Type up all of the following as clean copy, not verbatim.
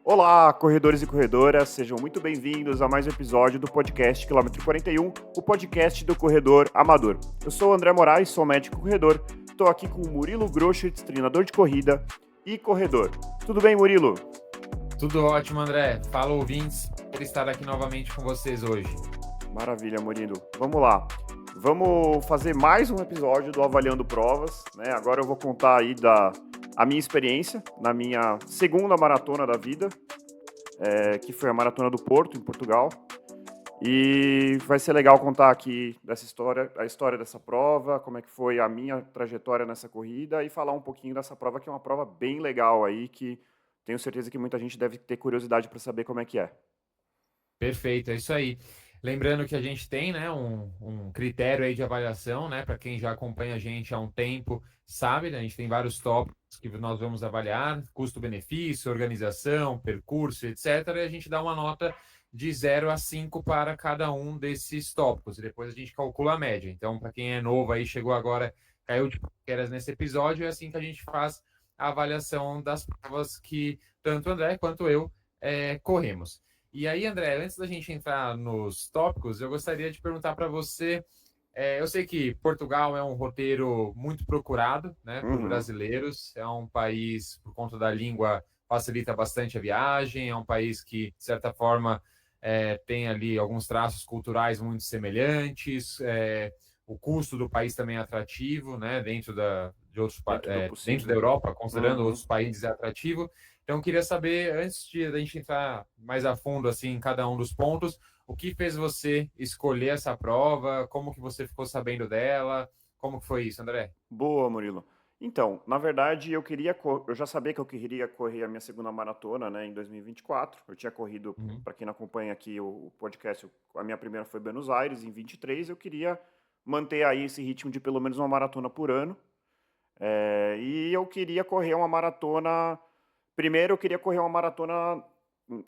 Olá, corredores e corredoras, sejam muito bem-vindos a mais um episódio do podcast Quilômetro 41, o podcast do corredor amador. Eu sou o André Moraes, sou médico corredor, estou aqui com o Murilo Groschitz, treinador de corrida e corredor. Tudo bem, Murilo? Tudo ótimo, André. Fala, ouvintes, por estar aqui novamente com vocês hoje. Maravilha, Murilo. Vamos lá. Vamos fazer mais um episódio do Avaliando Provas, né? Agora eu vou contar aí a minha experiência na minha segunda maratona da vida, que foi a Maratona do Porto, em Portugal. E vai ser legal contar aqui dessa história, a história dessa prova, como é que foi a minha trajetória nessa corrida e falar um pouquinho dessa prova, que é uma prova bem legal aí, que tenho certeza que muita gente deve ter curiosidade para saber como é que é. Perfeito, é isso aí. Lembrando que a gente tem, né, um critério aí de avaliação, né, para quem já acompanha a gente há um tempo, sabe, né, a gente tem vários tópicos que nós vamos avaliar, custo-benefício, organização, percurso, etc. E a gente dá uma nota de 0 a 5 para cada um desses tópicos, e depois a gente calcula a média. Então, para quem é novo aí, chegou agora, caiu de paraquedas nesse episódio, é assim que a gente faz a avaliação das provas que tanto o André quanto eu corremos. E aí, André, antes da gente entrar nos tópicos, eu gostaria de perguntar para você. Eu sei que Portugal é um roteiro muito procurado, né, por brasileiros. É um país, por conta da língua, facilita bastante a viagem. É um país que, de certa forma, tem ali alguns traços culturais muito semelhantes. O custo do país também é atrativo, né, dentro dentro da Europa, considerando outros países, é atrativo. Então, eu queria saber, antes de a gente entrar mais a fundo assim, em cada um dos pontos, o que fez você escolher essa prova? Como que você ficou sabendo dela? Como que foi isso, André? Boa, Murilo. Então, na verdade, eu já sabia que eu queria correr a minha segunda maratona, né, em 2024. Eu tinha corrido, Uhum. para quem não acompanha aqui o podcast, a minha primeira foi Buenos Aires, em 23. Eu queria manter aí esse ritmo de pelo menos uma maratona por ano. E eu queria correr uma maratona. Primeiro, eu queria correr uma maratona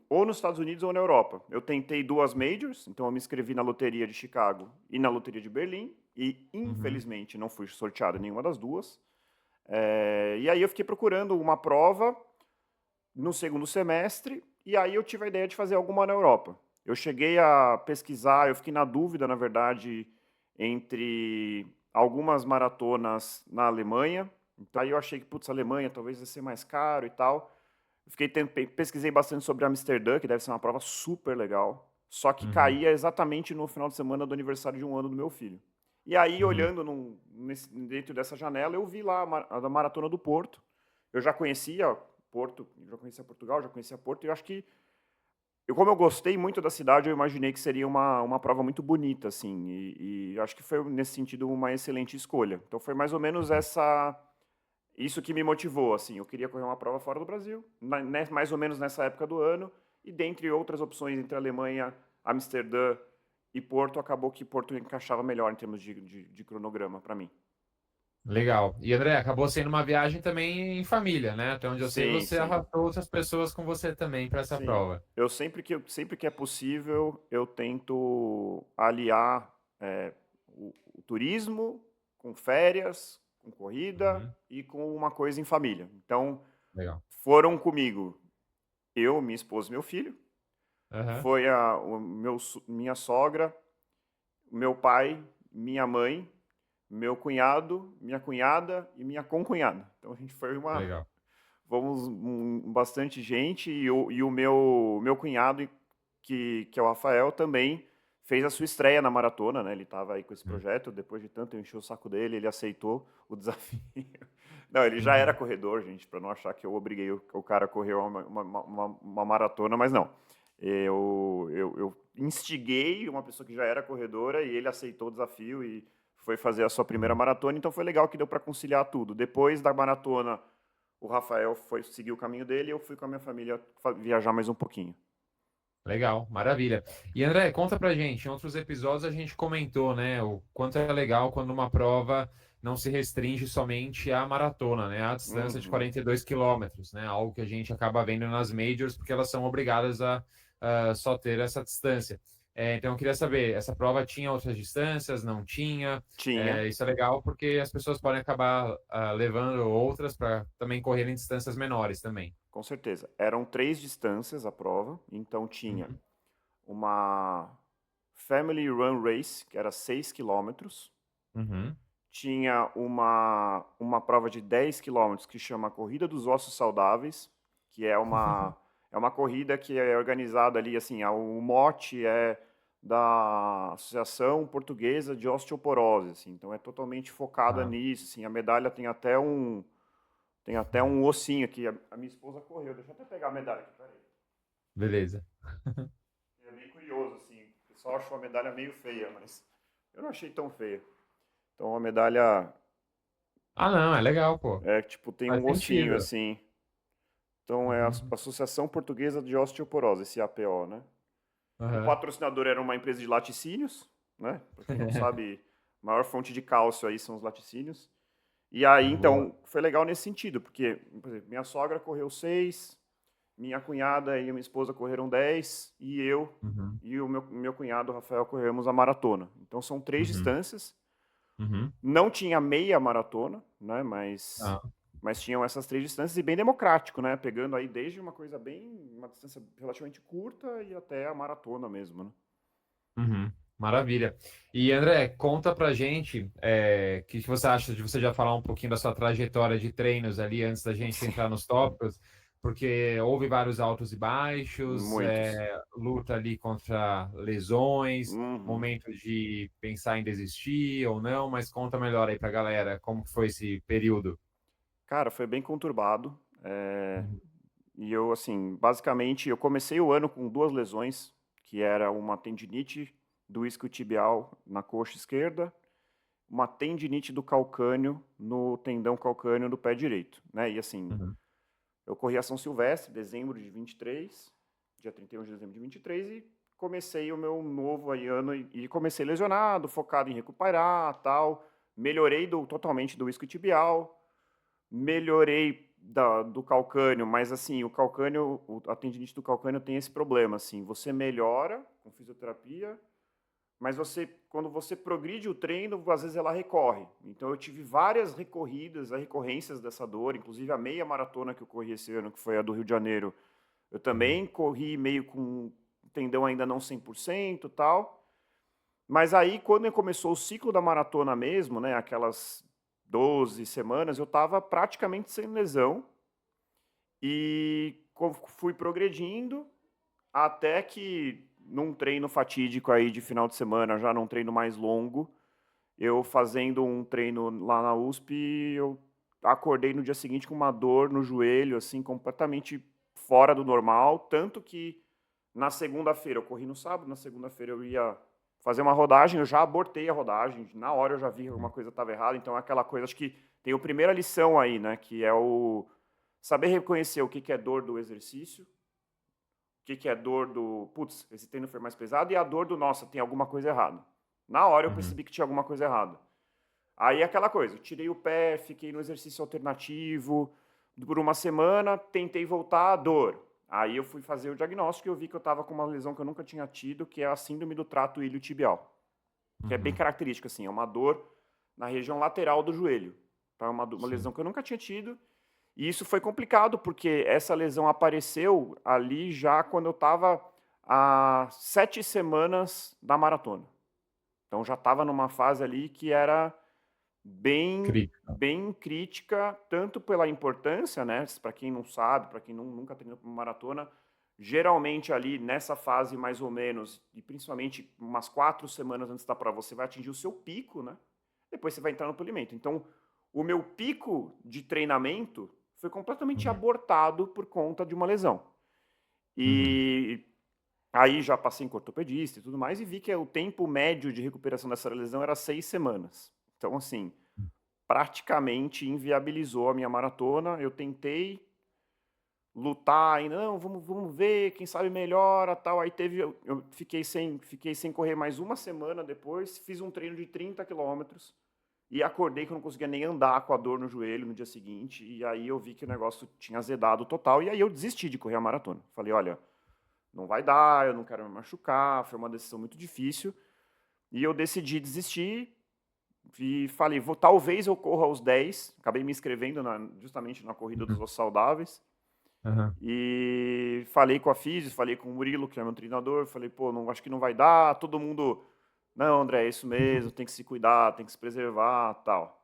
ou nos Estados Unidos ou na Europa. Eu tentei duas majors, então eu me inscrevi na loteria de Chicago e na loteria de Berlim, e Uhum. infelizmente não fui sorteado em nenhuma das duas. E aí eu fiquei procurando uma prova no segundo semestre, e aí eu tive a ideia de fazer alguma na Europa. Eu cheguei a pesquisar, eu fiquei na dúvida, na verdade, entre algumas maratonas na Alemanha. Então aí eu achei que, putz, a Alemanha talvez ia ser mais caro e tal. Pesquisei bastante sobre Amsterdã, que deve ser uma prova super legal. Só que Uhum. caía exatamente no final de semana do aniversário de um ano do meu filho. E aí, Uhum. olhando dentro dessa janela, eu vi lá a da Maratona do Porto. Eu já conhecia Porto, já conhecia Portugal, já conhecia Porto, e eu acho que, como eu gostei muito da cidade, eu imaginei que seria uma prova muito bonita, assim, e acho que foi, nesse sentido, uma excelente escolha. Então foi mais ou menos isso que me motivou, assim, eu queria correr uma prova fora do Brasil, mais ou menos nessa época do ano, e dentre outras opções entre Alemanha, Amsterdã e Porto, acabou que Porto encaixava melhor em termos de cronograma para mim. Legal. E, André, acabou sendo uma viagem também em família, né? Até onde eu sei, Sim, você sim. arrastou outras pessoas com você também para essa Sim, prova. sempre que é possível, eu tento aliar o turismo com férias, com corrida Uhum. e com uma coisa em família. Então, Legal. foram comigo eu, minha esposa e meu filho, Aham. foi minha sogra, meu pai, minha mãe, meu cunhado, minha cunhada e minha concunhada. Então, a gente foi Legal. Fomos bastante gente, e o meu cunhado, que é o Rafael, também fez a sua estreia na maratona, né? Ele estava aí com esse Uhum. projeto, depois de tanto eu enchi o saco dele, ele aceitou o desafio. Não, ele já era Uhum. corredor, gente, para não achar que eu obriguei o cara a correr uma maratona, mas não. Eu instiguei uma pessoa que já era corredora e ele aceitou o desafio e foi fazer a sua primeira Uhum. maratona, então foi legal que deu para conciliar tudo. Depois da maratona, o Rafael foi seguir o caminho dele e eu fui com a minha família viajar mais um pouquinho. Legal, maravilha. E André, conta pra gente, em outros episódios a gente comentou, né, o quanto é legal quando uma prova não se restringe somente à maratona, né, à distância de Uhum. 42 quilômetros, né, algo que a gente acaba vendo nas majors, porque elas são obrigadas a só ter essa distância. Então, eu queria saber, essa prova tinha outras distâncias? Não tinha? Tinha, Isso é legal porque as pessoas podem acabar levando outras para também correr em distâncias menores também. com certeza. Eram 3 distâncias a prova, então tinha Uhum, uma Family Run Race, que era 6 quilômetros. uhum, Tinha uma prova de 10 quilômetros que chama Corrida dos Ossos Saudáveis, que é uma corrida que é organizada ali, assim, o mote é da Associação Portuguesa de Osteoporose, assim, então é totalmente focada tá, nisso, assim, a medalha tem até um ossinho aqui, a minha esposa correu, deixa eu até pegar a medalha aqui, peraí. beleza. É bem curioso, assim, o pessoal achou a medalha meio feia, mas eu não achei tão feia. Então a medalha Ah, não, é legal, pô. tipo, tem Faz um ossinho, sentido. assim. Então é a Uhum, Associação Portuguesa de Osteoporose, esse APO, né? O uhum. patrocinador era uma empresa de laticínios, né? Para quem não sabe, a maior fonte de cálcio aí são os laticínios. E aí, Boa. então, foi legal nesse sentido, porque, por exemplo, minha sogra correu 6, minha cunhada e minha esposa correram 10, e eu Uhum, e o meu cunhado, Rafael, corremos a maratona. Então, são 3 uhum, distâncias. uhum. Não tinha meia maratona, né? Ah, Mas tinham essas 3 distâncias e bem democrático, né? Pegando aí desde uma distância relativamente curta e até a maratona mesmo, né? uhum. Maravilha. E André, conta pra gente que você acha de você já falar um pouquinho da sua trajetória de treinos ali antes da gente Sim, entrar nos tópicos, porque houve vários altos e baixos, muitos. luta ali contra lesões, Uhum. momentos de pensar em desistir ou não, mas conta melhor aí pra galera como que foi esse período. Cara, foi bem conturbado. Uhum, E eu, assim, basicamente, eu comecei o ano com 2 lesões, que era uma tendinite do isquiotibial na coxa esquerda, uma tendinite do calcâneo no tendão calcâneo do pé direito, né? E assim, uhum, eu corri a São Silvestre, dezembro de 23, dia 31 de dezembro de 23, e comecei o meu novo aí ano e comecei lesionado, focado em recuperar, tal. Melhorei totalmente do isquiotibial, melhorei do calcâneo, mas assim, o calcânio, a tendinite do calcânio tem esse problema, assim, você melhora com fisioterapia, mas quando você progride o treino, às vezes ela recorre. Então eu tive várias recorridas, recorrências dessa dor, inclusive a meia maratona que eu corri esse ano, que foi a do Rio de Janeiro, eu uhum, também corri meio com o tendão ainda não 100% e tal. Mas aí, quando começou o ciclo da maratona mesmo, né, aquelas 12 semanas, eu estava praticamente sem lesão e fui progredindo até que num treino fatídico aí de final de semana, já num treino mais longo, eu fazendo um treino lá na USP, eu acordei no dia seguinte com uma dor no joelho, assim, completamente fora do normal, tanto que na segunda-feira, eu corri no sábado, na segunda-feira eu ia fazer uma rodagem, eu já abortei a rodagem, na hora eu já vi que alguma uhum, coisa estava errada, então é aquela coisa, acho que tem a primeira lição aí, né, que é o saber reconhecer o que que é dor do exercício, o que que é dor do, putz, esse treino foi mais pesado, e a dor do, nossa, tem alguma coisa errada. Na hora eu uhum, percebi que tinha alguma coisa errada. Aí é aquela coisa, eu tirei o pé, fiquei no exercício alternativo, por uma semana, tentei voltar à dor. Aí eu fui fazer o diagnóstico e eu vi que eu estava com uma lesão que eu nunca tinha tido, que é a síndrome do trato iliotibial, que é bem uhum, característica, assim, é uma dor na região lateral do joelho. Tá? Uma sim. lesão que eu nunca tinha tido. E isso foi complicado, porque essa lesão apareceu ali já quando eu estava há 7 semanas da maratona. Então já estava numa fase ali que era Crítica. bem crítica, tanto pela importância, né? Para quem não sabe, para quem nunca treinou uma maratona, geralmente ali nessa fase mais ou menos, e principalmente umas 4 semanas antes da prova, você vai atingir o seu pico, né? Depois você vai entrar no polimento. Então, o meu pico de treinamento foi completamente Uhum, abortado por conta de uma lesão. uhum, E aí já passei em ortopedista e tudo mais, e vi que o tempo médio de recuperação dessa lesão era 6 semanas. Então, assim, praticamente inviabilizou a minha maratona. Eu tentei lutar e não, vamos ver, quem sabe melhora, tal. Aí eu fiquei sem correr mais uma semana depois, fiz um treino de 30 quilômetros e acordei que eu não conseguia nem andar com a dor no joelho no dia seguinte. E aí eu vi que o negócio tinha azedado total e aí eu desisti de correr a maratona. Falei, olha, não vai dar, eu não quero me machucar, foi uma decisão muito difícil. E eu decidi desistir e falei, talvez eu corra aos 10. Acabei me inscrevendo justamente na corrida dos Uhum. ossos saudáveis. Aham. E falei com a Físio, falei com o Murilo, que é meu treinador, falei, pô, não, acho que não vai dar, todo mundo, não, André, é isso mesmo, tem que se cuidar, tem que se preservar, tal.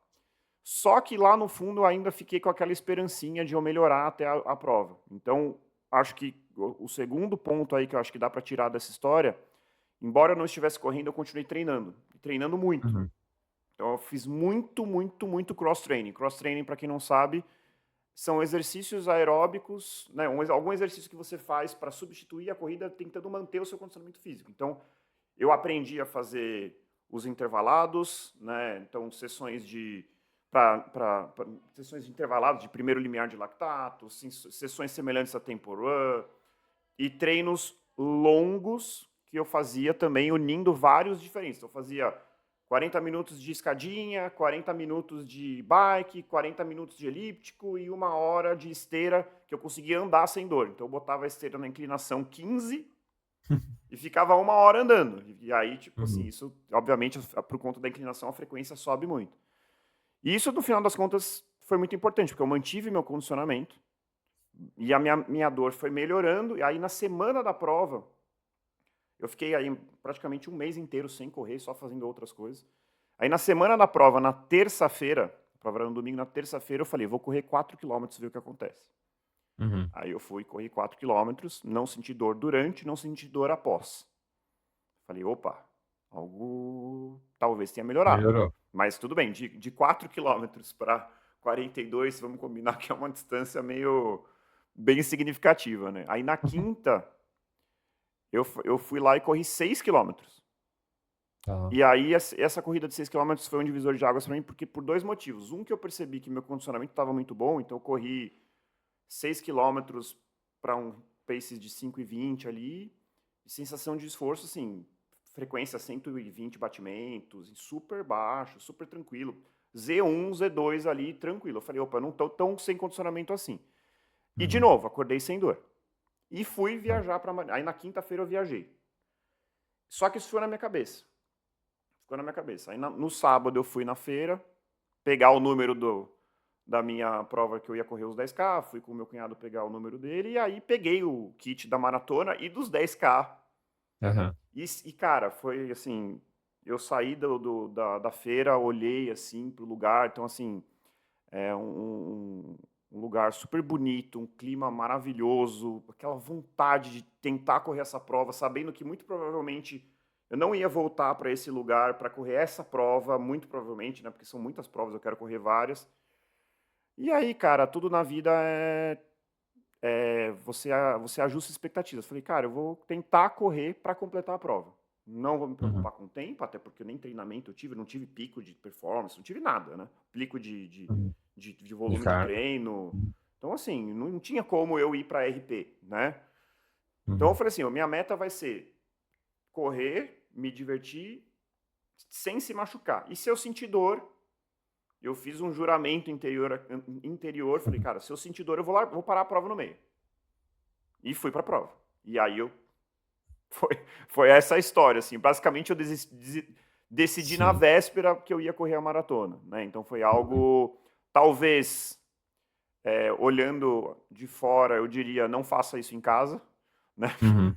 Só que lá no fundo eu ainda fiquei com aquela esperancinha de eu melhorar até a prova. Então, acho que o segundo ponto aí que eu acho que dá para tirar dessa história, embora eu não estivesse correndo, eu continuei treinando, e treinando muito. Uhum. Então eu fiz muito, muito, muito cross-training. Cross-training, para quem não sabe, são exercícios aeróbicos, né, algum exercício que você faz para substituir a corrida tentando manter o seu condicionamento físico. Então, eu aprendi a fazer os intervalados, né, então sessões de sessões de intervalados de primeiro limiar de lactato, sessões semelhantes a tempo run e treinos longos que eu fazia também unindo vários diferentes. Então, eu fazia 40 minutos de escadinha, 40 minutos de bike, 40 minutos de elíptico e 1 hora de esteira que eu conseguia andar sem dor. Então eu botava a esteira na inclinação 15 e ficava 1 hora andando. E aí, tipo assim, Uhum. isso, obviamente, por conta da inclinação, a frequência sobe muito. E isso, no final das contas, foi muito importante, porque eu mantive meu condicionamento e a minha dor foi melhorando. E aí, na semana da prova, eu fiquei aí praticamente um mês inteiro sem correr, só fazendo outras coisas. Aí na semana da prova, na terça-feira, a prova era no domingo, na terça-feira eu falei, vou correr 4 quilômetros e ver o que acontece. Uhum. Aí eu fui, corri 4 quilômetros, não senti dor durante, não senti dor após. Falei, opa, algo talvez tenha melhorado. Melhorou. Mas tudo bem, de 4 quilômetros para 42, vamos combinar que é uma distância meio bem significativa, né? Aí na quinta, eu fui lá e corri 6 quilômetros. Tá. E aí, essa corrida de 6 quilômetros foi um divisor de águas para mim, porque por dois motivos. Um, que eu percebi que meu condicionamento estava muito bom, então eu corri 6 quilômetros para um pace de 5,20 ali, e sensação de esforço, assim, frequência 120 batimentos, super baixo, super tranquilo. Z1, Z2 ali, tranquilo. Eu falei, opa, eu não estou tão sem condicionamento assim. E, de Uhum. novo, acordei sem dor. E fui Tá. viajar para... Aí, na quinta-feira, eu viajei. Só que isso foi na minha cabeça. Ficou na minha cabeça. Aí no sábado eu fui na feira, pegar o número da minha prova que eu ia correr os 10K, fui com o meu cunhado pegar o número dele, e aí peguei o kit da maratona e dos 10K. Aham. E cara, foi assim, eu saí da feira, olhei assim pro lugar, então assim, é um lugar super bonito, um clima maravilhoso, aquela vontade de tentar correr essa prova, sabendo que muito provavelmente eu não ia voltar para esse lugar para correr essa prova, muito provavelmente, né? Porque são muitas provas, eu quero correr várias. E aí, cara, tudo na vida você ajusta expectativas. Falei, cara, eu vou tentar correr para completar a prova. Não vou me Uhum. preocupar com o tempo, até porque nem treinamento eu tive, não tive pico de performance, não tive nada, né? Pico Uhum. de De volume de carga. treino. Então, assim, não tinha como eu ir para RP, né? Então, eu Uhum. falei assim, ó, minha meta vai ser correr, me divertir, sem se machucar. E se eu sentir dor, eu fiz um juramento interior, falei, Uhum. cara, se eu sentir dor, eu vou parar a prova no meio. E fui para a prova. E aí foi, foi essa a história, assim. Basicamente eu decidi na Sim. véspera que eu ia correr a maratona, né? Então foi Uhum. algo, talvez, olhando de fora, eu diria, não faça isso em casa, né? Uhum.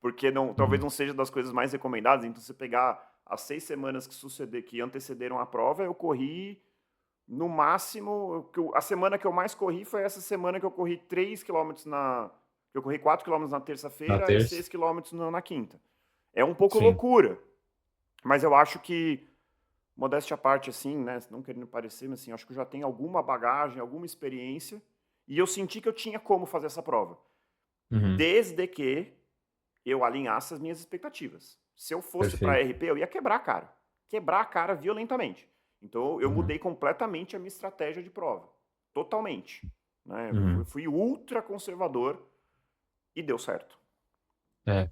Porque não, talvez Uhum. não seja das coisas mais recomendadas. Então, você pegar as 6 semanas que antecederam a prova, eu corri no máximo. A semana que eu mais corri foi essa semana que eu corri 3 quilômetros na. Eu corri 4 quilômetros na Na terça-feira e terça? 6 quilômetros na quinta. É um pouco Sim. loucura, mas eu acho que, modéstia à parte, assim, né? Não querendo parecer, mas assim, acho que eu já tenho alguma bagagem, alguma experiência, e eu senti que eu tinha como fazer essa prova. Uhum. Desde que eu alinhasse as minhas expectativas. Se eu fosse para Perfeito. RP, eu ia quebrar a cara. Quebrar a cara violentamente. Então, eu Uhum. mudei completamente a minha estratégia de prova. Totalmente. Né? Uhum. Fui ultra conservador e deu certo.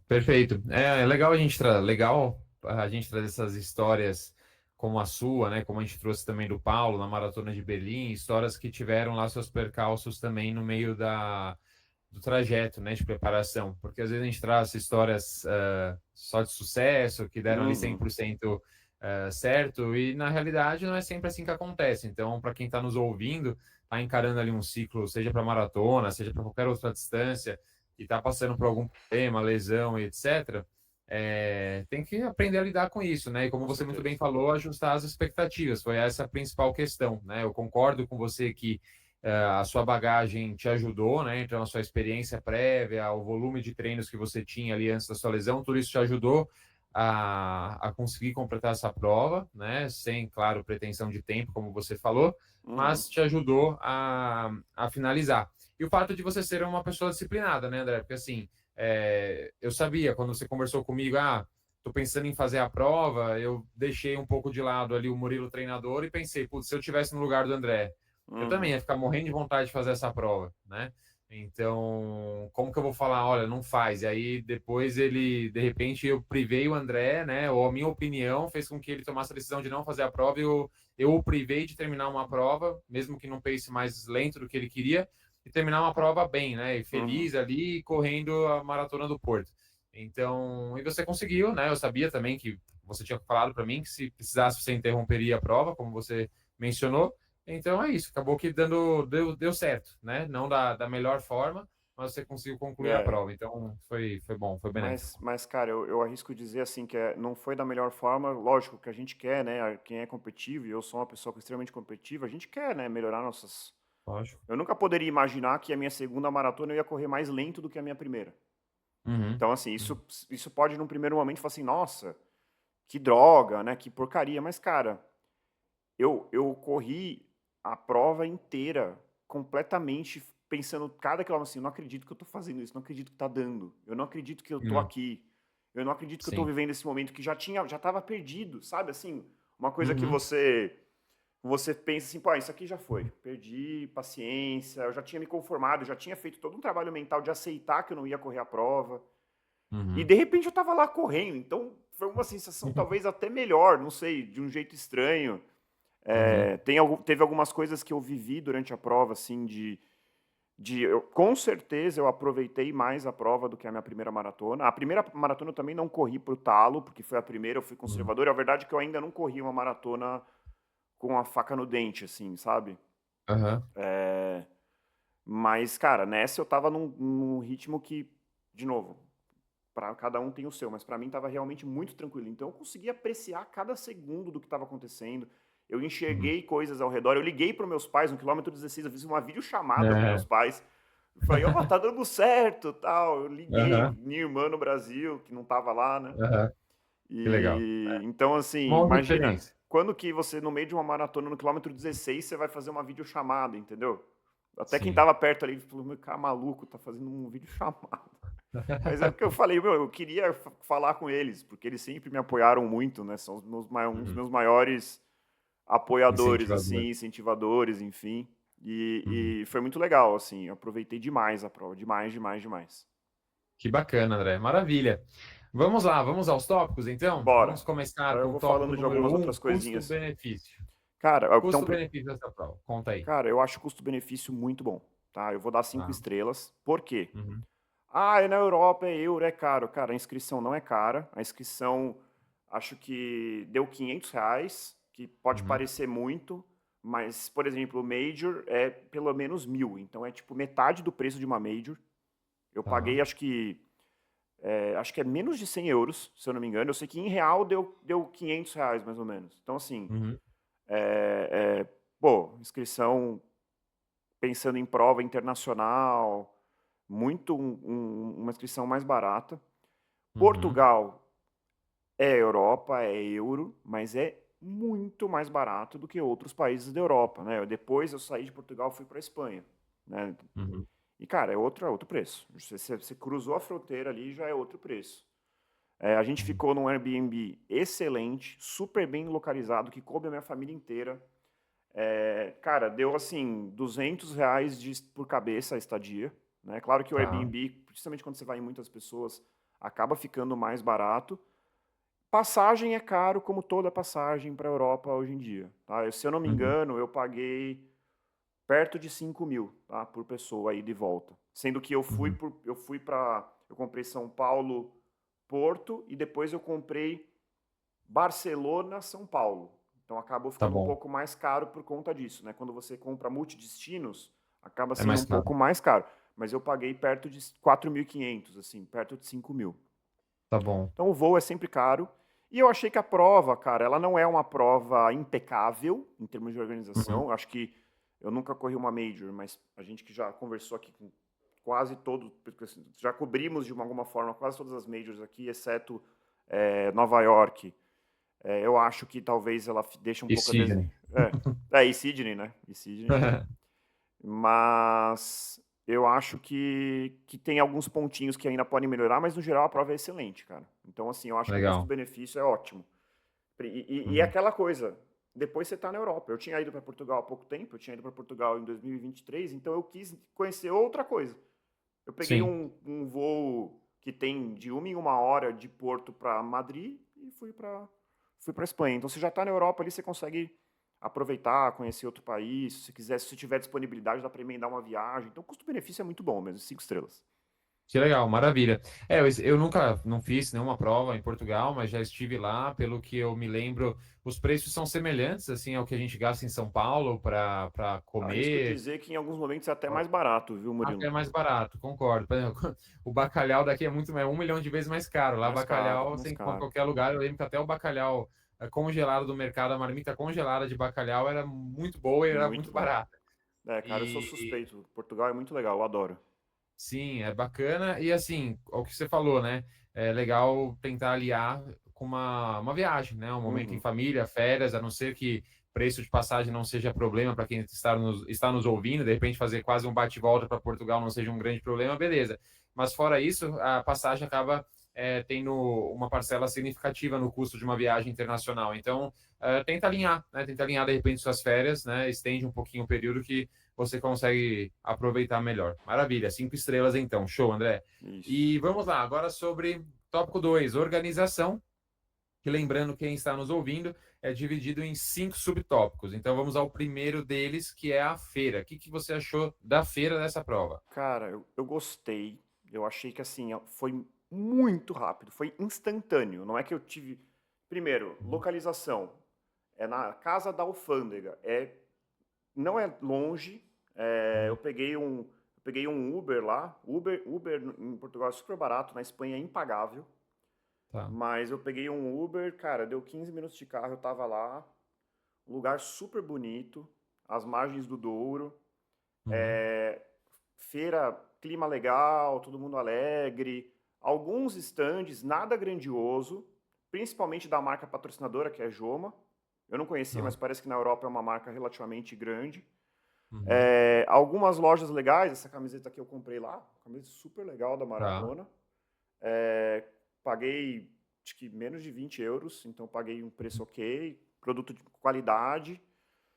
Perfeito. É legal a gente trazer essas histórias como a sua, né? Como a gente trouxe também do Paulo na Maratona de Berlim, histórias que tiveram lá seus percalços também no meio do trajeto, né, de preparação, porque às vezes a gente traz histórias só de sucesso, que deram ali Uhum. 100% certo, e na realidade não é sempre assim que acontece. Então, para quem está nos ouvindo, está encarando ali um ciclo, seja para maratona, seja para qualquer outra distância, e está passando por algum problema, lesão, etc., tem que aprender a lidar com isso, né? E como Com você muito bem certeza. falou, ajustar as expectativas, foi essa a principal questão, né? Eu concordo com você que a sua bagagem te ajudou, né? Então, a sua experiência prévia, o volume de treinos que você tinha ali antes da sua lesão, tudo isso te ajudou a conseguir completar essa prova, né? Sem, claro, pretensão de tempo, como você falou, Uhum. mas te ajudou a finalizar. E o fato de você ser uma pessoa disciplinada, né, André? Porque assim, eu sabia quando você conversou comigo, tô pensando em fazer a prova, eu deixei um pouco de lado ali o Murilo treinador e pensei, putz, se eu tivesse no lugar do André, eu também Uhum. ia ficar morrendo de vontade de fazer essa prova, né? Então, como que eu vou falar, olha, não faz? E aí depois ele, de repente, eu privei o André, né? Ou a minha opinião fez com que ele tomasse a decisão de não fazer a prova e eu o privei de terminar uma prova, mesmo que num pace mais lento do que ele queria, e terminar uma prova bem, né? E Uhum. feliz ali, correndo a maratona do Porto. Então, e você conseguiu, né? Eu sabia também que você tinha falado para mim que se precisasse você interromperia a prova, como você mencionou. Então é isso, acabou que deu certo, né? Não da melhor forma, mas você conseguiu concluir a É, prova. Então foi bom, foi benéfico. mas cara, eu arrisco dizer assim que não foi da melhor forma. Lógico que a gente quer, né? Quem é competitivo, e eu sou uma pessoa extremamente competitiva, a gente quer, né? Melhorar nossas. Lógico. Eu nunca poderia imaginar que a minha segunda maratona eu ia correr mais lento do que a minha primeira. Uhum, Então, assim, uhum, isso pode, num primeiro momento, falar assim, nossa, que droga, né? Que porcaria. Mas, cara, eu corri a prova inteira completamente pensando cada quilômetro assim, eu não acredito que eu tô fazendo isso, não acredito que tá dando. Eu não acredito que eu tô não, aqui. Eu não acredito que eu tô sim. vivendo esse momento que já tava perdido, sabe? Assim, uma coisa que Uhum, você pensa assim, pô, isso aqui já foi. Perdi paciência, eu já tinha me conformado, eu já tinha feito todo um trabalho mental de aceitar que eu não ia correr a prova. E uhum, de repente eu tava lá correndo, então foi uma sensação talvez até melhor, não sei, de um jeito estranho. uhum, Teve algumas coisas que eu vivi durante a prova, assim, com certeza eu aproveitei mais a prova do que a minha primeira maratona. A primeira maratona eu também não corri pro talo, porque foi a primeira, eu fui uhum, conservador. E a verdade é que eu ainda não corri uma maratona com a faca no dente, assim, sabe? aham, Mas, cara, nessa eu tava num ritmo que, de novo, para cada um tem o seu, mas para mim estava realmente muito tranquilo. Então eu consegui apreciar cada segundo do que estava acontecendo. Eu uhum. enxerguei coisas ao redor. Eu liguei para meus pais no quilômetro 16, eu fiz uma videochamada com meus É, pais. Falei, ó, tá dando certo, tal. Eu liguei, aham, minha irmã no Brasil, que não tava lá, né? aham, que legal. E então assim, Uma outra imagina, experiência. quando que você no meio de uma maratona no quilômetro 16, você vai fazer uma videochamada, entendeu? Até quem Sim. tava perto ali falou, meu cara maluco, tá fazendo um videochamada. Mas é o que eu falei, meu, eu queria falar com eles, porque eles sempre me apoiaram muito, né? São um dos Uhum. meus maiores apoiadores, Incentivador. assim, incentivadores, enfim. Uhum. E foi muito legal, assim, eu aproveitei demais a prova, demais, demais, demais. Que bacana, André. Maravilha. Vamos lá, vamos aos tópicos, então? Bora. Vamos começar Aí eu com o vou tópico falando de número algumas um, outras coisinhas. custo-benefício. Cara, então, Custo-benefício dessa prova. Conta aí. cara, eu acho custo-benefício muito bom, tá? Eu vou dar 5 estrelas. Por quê? Uhum, Ah, é na Europa, é euro, é caro. Cara, a inscrição não é cara. A inscrição, acho que deu R$ 500, que pode uhum, parecer muito, mas, por exemplo, o Major é pelo menos 1.000. Então é tipo metade do preço de uma Major. Eu tá. paguei, acho que é menos de 100 euros, se eu não me engano. Eu sei que em real deu R$ 500, mais ou menos. Então, assim, Uhum, pô, inscrição pensando em prova internacional, muito uma inscrição mais barata. uhum, Portugal é Europa, é euro, mas é muito mais barato do que outros países da Europa, né? Depois eu saí de Portugal, fui para a Espanha, né? uhum, E cara, outro preço. Você cruzou a fronteira ali, já é outro preço. A gente uhum. ficou num Airbnb excelente, super bem localizado, que coube a minha família inteira. Cara, deu assim R$ 200 por cabeça a estadia, né? Claro que o Tá. Airbnb, principalmente quando você vai em muitas pessoas, acaba ficando mais barato. Passagem é caro, como toda passagem para a Europa hoje em dia. Tá? Se eu não me Uhum, engano, eu paguei perto de 5.000, tá? Por pessoa aí de volta. Sendo que eu fui Uhum. eu comprei São Paulo, Porto e depois eu comprei Barcelona, São Paulo. Então acabou Tá ficando um bom. pouco mais caro por conta disso, né? Quando você compra multidestinos, acaba É sendo mais um caro. pouco mais caro. Mas eu paguei perto de 4.500, assim, perto de 5.000. Tá bom. Então o voo é sempre caro. E eu achei que a prova, cara, ela não é uma prova impecável em termos de Uhum. organização. Acho que eu nunca corri uma major, mas a gente que já conversou aqui com quase todos, assim, já cobrimos de alguma forma quase todas as majors aqui, exceto Nova York. Eu acho que talvez ela deixe um E pouco a desejar. Sydney. E Sydney, né? E Sydney. Mas eu acho que tem alguns pontinhos que ainda podem melhorar, mas no geral a prova é excelente, cara. Então, assim, eu acho que o Legal. custo-benefício é ótimo. E é Uhum. aquela coisa, depois você tá na Europa. Eu tinha ido para Portugal há pouco tempo, eu tinha ido para Portugal em 2023, então eu quis conhecer outra coisa. Eu peguei Sim. um voo que tem de 1 em 1 hora de Porto para Madrid e fui para Espanha. Então, você já está na Europa ali, você consegue aproveitar, conhecer outro país. Se você quiser, se tiver disponibilidade, dá para emendar uma viagem. Então, o custo-benefício é muito bom mesmo, 5 estrelas. Que legal, maravilha. Eu nunca não fiz nenhuma prova em Portugal, mas já estive lá. Pelo que eu me lembro, os preços são semelhantes assim ao que a gente gasta em São Paulo para Arrisco comer. dizer que em alguns momentos é até mais barato, viu, Até Murilo? é mais barato, concordo. Por exemplo, o bacalhau daqui é 1 milhão de vezes mais caro. Lá, Mais caro, bacalhau, mais você encontra em caro. qualquer lugar. Eu lembro que até o bacalhau congelado do mercado, a marmita congelada de bacalhau era muito boa e era Muito muito bom. barata. Cara, eu sou E suspeito. Portugal é muito legal, eu adoro. sim, é bacana. E assim, o que você falou, né? É legal tentar aliar com uma viagem, né? Um momento em Uhum. família, férias, a não ser que preço de passagem não seja problema para quem está nos ouvindo, de repente fazer quase um bate-volta para Portugal não seja um grande problema, beleza. Mas fora isso, a passagem acaba tendo uma parcela significativa no custo de uma viagem internacional. Então, tenta alinhar, né? Tenta alinhar de repente suas férias, né? Estende um pouquinho o período que você consegue aproveitar melhor. Maravilha, 5 estrelas então. Show, André. Isso. E vamos lá, agora sobre tópico 2, organização, que lembrando quem está nos ouvindo, é dividido em 5 subtópicos. Então vamos ao primeiro deles, que é a feira. O que você achou da feira dessa prova? Cara, eu gostei. Eu achei que assim, foi muito rápido, foi instantâneo. Não é que eu tive. Primeiro, Uhum. localização. É na casa da alfândega. Não é longe. Uhum. Eu peguei um Uber lá. Uber em Portugal é super barato, na Espanha é impagável. Tá. Mas eu peguei um Uber, cara, deu 15 minutos de carro, eu tava lá. Um lugar super bonito, às margens do Douro. Uhum. Feira, clima legal, todo mundo alegre. Alguns estandes, nada grandioso, principalmente da marca patrocinadora, que é Joma. Eu não conhecia, Tá. mas parece que na Europa é uma marca relativamente grande. Uhum. Algumas lojas legais, essa camiseta que eu comprei lá, camiseta super legal da Tá. Maratona. Paguei, acho que menos de 20 euros, então paguei um preço ok, produto de qualidade,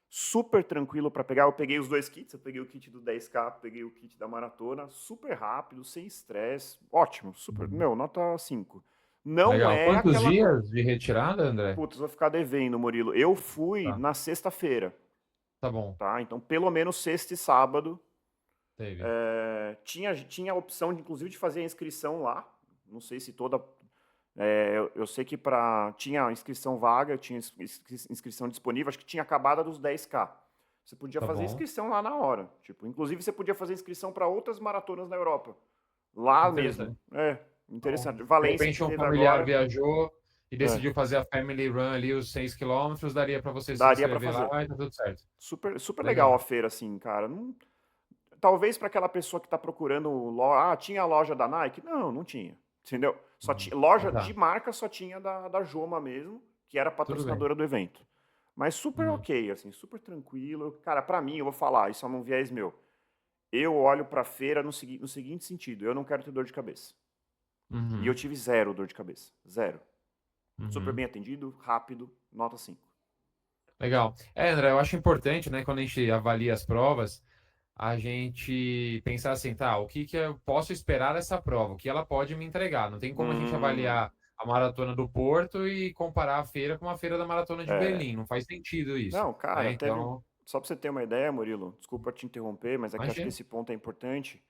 super tranquilo para pegar. Eu peguei os dois kits, eu peguei o kit do 10K, peguei o kit da maratona, super rápido, sem estresse, ótimo, super, Uhum. meu, nota 5. Não Legal. é Quantos aquela coisa. dias de retirada, André? Putz, vou ficar devendo, Murilo. Eu fui Tá. na sexta-feira, Tá bom. tá? Então, pelo menos sexta e sábado. Teve. Tinha a opção, inclusive, de fazer a inscrição lá. Não sei se toda. Eu sei que tinha inscrição vaga, tinha inscrição disponível, acho que tinha acabado a dos 10K. Você podia Tá fazer bom. inscrição lá na hora. Tipo, inclusive você podia fazer inscrição para outras maratonas na Europa. Lá mesmo. Interessante. Interessante. Então, de Valência que repente, um teve familiar agora. viajou e É, decidiu fazer a Family Run ali, os 6 quilômetros, daria para você se daria para inscrever fazer. lá e tá tudo certo. Super, super legal a Legal. feira, assim, cara. Talvez para aquela pessoa que está procurando loja. Ah, tinha a loja da Nike? Não, não tinha. Entendeu? Só Uhum. tinha, Ah, loja de tá. marca só tinha da Joma mesmo, que era Tudo bem. patrocinadora do evento. Mas super Uhum. ok, assim, super tranquilo. Cara, para mim, eu vou falar, isso é um viés meu. Eu olho para a feira no seguinte sentido: eu não quero ter dor de cabeça. E eu Uhum. tive zero dor de cabeça. Zero. Super Uhum. bem atendido, rápido, nota 5. Legal. André, eu acho importante, né, quando a gente avalia as provas, a gente pensar assim, tá, o que que eu posso esperar dessa prova? O que ela pode me entregar? Não tem como a gente Hum, avaliar a maratona do Porto e comparar a feira com a feira da maratona de é. Berlim. Não faz sentido isso, Não, cara, né? teve. Então, Só para você ter uma ideia, Murilo, desculpa te interromper, mas é que eu acho que imagina. esse ponto é importante.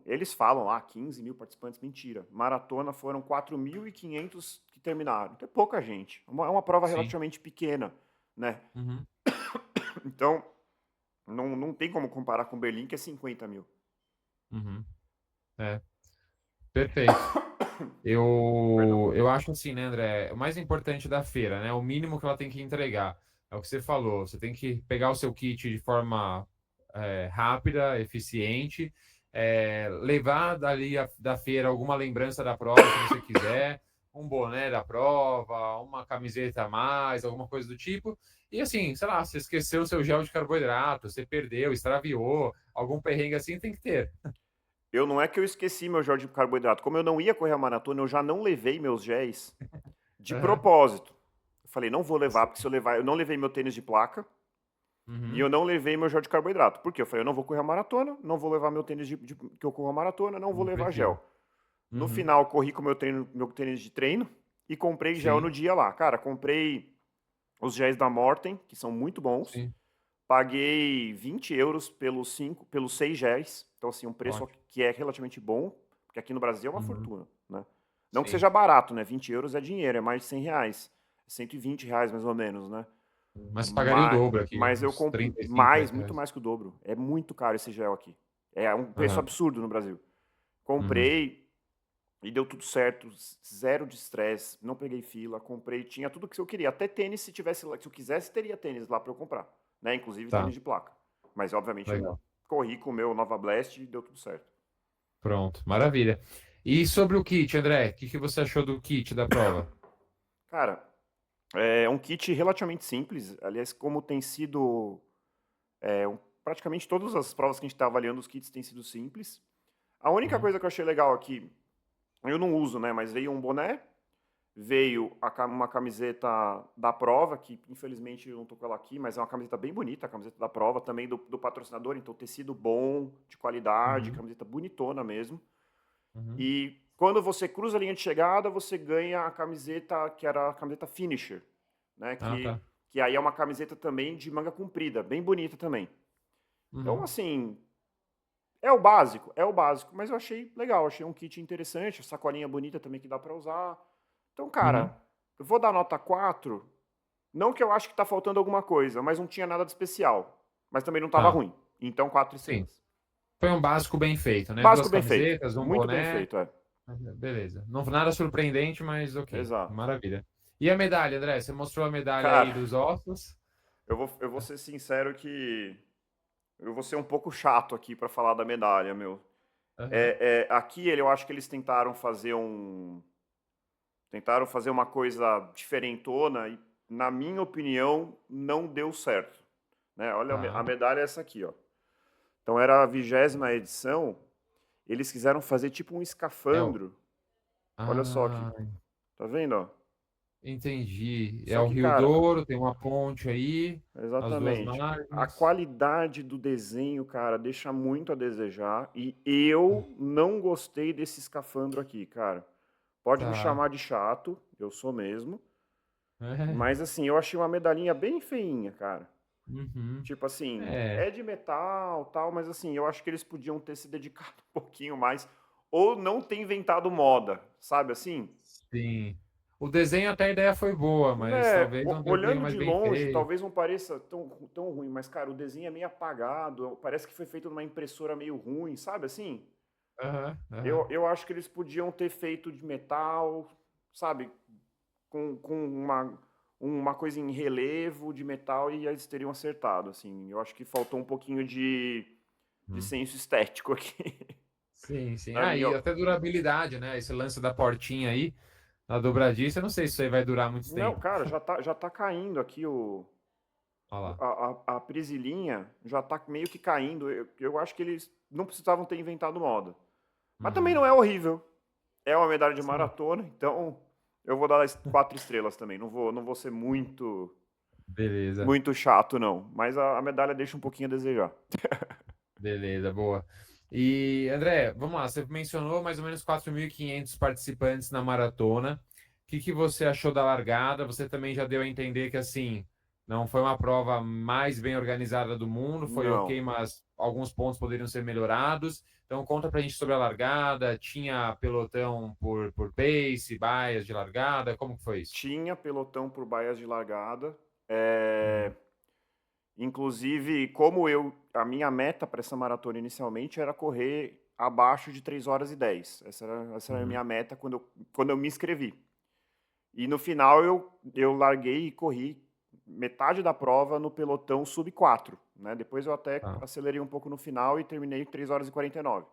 Eles falam lá, 15 mil participantes, mentira. Maratona foram 4.500 que terminaram. Então é pouca gente. É uma prova Sim. relativamente pequena, né? Uhum. Então, não tem como comparar com Berlim, que é 50 mil. Uhum. É, perfeito. Perdão. Eu acho assim, né, André? O mais importante da feira, né? O mínimo que ela tem que entregar. É o que você falou. Você tem que pegar o seu kit de forma rápida, eficiente, levar dali da feira alguma lembrança da prova, se você quiser, um boné da prova, uma camiseta a mais, alguma coisa do tipo. E assim, sei lá, você esqueceu o seu gel de carboidrato, você perdeu, extraviou, algum perrengue assim tem que ter. Não é que eu esqueci meu gel de carboidrato. Como eu não ia correr a maratona, eu já não levei meus géis de Aham. propósito. Eu falei, não vou levar, porque se eu levar, eu não levei meu tênis de placa e Uhum. eu não levei meu gel de carboidrato. Por quê? Eu falei, eu não vou correr a maratona, não vou levar meu tênis que eu corro a maratona, não vou Não levar precisa. gel. No Uhum. final, corri com meu tênis de treino e comprei gel no Sim, dia lá. Cara, comprei os géis da Morten, que são muito bons. sim, Paguei 20 euros pelos 6 géis. Então, assim, um preço ótimo. que é relativamente bom, porque aqui no Brasil é uma Uhum. fortuna, né? Não que Sim. seja barato, né? 20 euros é dinheiro, é mais de 100 reais. É 120 reais, mais ou menos, né? Mas pagaria o dobro aqui, Mas eu uns compro 35 muito reais. mais que o dobro. É muito caro esse gel aqui. É um preço Aham. absurdo no Brasil. Uhum. Comprei e deu tudo certo, zero de estresse, não peguei fila, comprei, tinha tudo que eu queria. Até tênis, se tivesse lá, se eu quisesse, teria tênis lá para eu comprar, né? Inclusive Tá, tênis de placa. Mas obviamente eu legal. corri com o meu Nova Blast e deu tudo certo. Pronto, maravilha. E sobre o kit, André, o que que você achou do kit da prova? Cara, é um kit relativamente simples. Aliás, como tem sido praticamente todas as provas que a gente está avaliando, os kits têm sido simples. A única Uhum. coisa que eu achei legal aqui, eu não uso, né? Mas veio um boné, veio uma camiseta da prova, que infelizmente eu não tô com ela aqui, mas é uma camiseta bem bonita, a camiseta da prova, também do patrocinador, então tecido bom, de qualidade, Uhum. camiseta bonitona mesmo. Uhum. E quando você cruza a linha de chegada, você ganha a camiseta, que era a camiseta finisher, né? Ah, tá. Que aí é uma camiseta também de manga comprida, bem bonita também. Então, Uhum. assim, é o básico, mas eu achei legal, achei um kit interessante, sacolinha bonita também que dá para usar. Então, Uhum. cara, eu vou dar nota 4. Não que eu acho que tá faltando alguma coisa, mas não tinha nada de especial. Mas também não tava Tá, ruim. Então, 4 sim. estrelas. Foi um básico bem feito, né? Básico Duas bem feito. camisetas, um Muito bem boné. feito, é. Beleza. Não nada surpreendente, mas ok. Exato. Maravilha. E a medalha, André? Você mostrou a medalha aí Cara, dos ossos? eu vou ser sincero que eu vou ser um pouco chato aqui pra falar da medalha, meu. Aham. Aqui eu acho que eles tentaram fazer uma coisa diferentona e, na minha opinião, não deu certo. Né? Olha, Tá. a medalha é essa aqui, ó. Então era a 20ª edição. Eles quiseram fazer tipo um É o... escafandro. Olha só aqui. Ah, Tá vendo, ó? entendi. É Só o que, Rio cara, Douro, tem uma ponte aí, as duas exatamente. A margens. qualidade do desenho, cara, deixa muito a desejar. E eu não gostei desse escafandro aqui, cara. Pode me Tá. chamar de chato, eu sou mesmo. É. Mas assim, eu achei uma medalhinha bem feinha, cara. Uhum. Tipo assim, É, é de metal, tal, mas assim, eu acho que eles podiam ter se dedicado um pouquinho mais ou não ter inventado moda, sabe assim? sim. O desenho até a ideia foi boa, mas Né, talvez um desenho olhando mais de bem longe, feito. talvez não pareça tão ruim, mas cara, o desenho é meio apagado, parece que foi feito numa impressora meio ruim, sabe assim? Aham, aham. Eu acho que eles podiam ter feito de metal, sabe? Com uma coisa em relevo de metal e eles teriam acertado, assim. Eu acho que faltou um pouquinho de Hum. senso estético aqui. Sim, sim. Na Ah, minha. e até durabilidade, né? Esse lance da portinha aí, na dobradiça, eu não sei se isso aí vai durar muito Não, tempo. cara, já tá caindo aqui Olha lá. a prisilinha, já tá meio que caindo. Eu acho que eles não precisavam ter inventado moda. Mas também Uhum. não é horrível. É uma medalha de Sim. maratona, então eu vou dar 4 estrelas também. Não vou ser Beleza, muito chato, não. Mas a medalha deixa um pouquinho a desejar. beleza, boa. E, André, vamos lá, você mencionou mais ou menos 4.500 participantes na maratona. O que que você achou da largada? Você também já deu a entender que, assim, Não foi uma prova mais bem organizada do mundo, foi Não. ok, mas alguns pontos poderiam ser melhorados. Então, conta pra gente sobre a largada. Tinha pelotão por pace, baias de largada, como que foi isso? Tinha pelotão por baias de largada. É, Uhum. inclusive, como a minha meta para essa maratona inicialmente era correr abaixo de 3 horas e 10. Essa era a Uhum. minha meta quando eu me inscrevi. E no final eu larguei e corri metade da prova no pelotão sub 4, né? Depois eu até Tá. acelerei um pouco no final e terminei 3 horas e 49.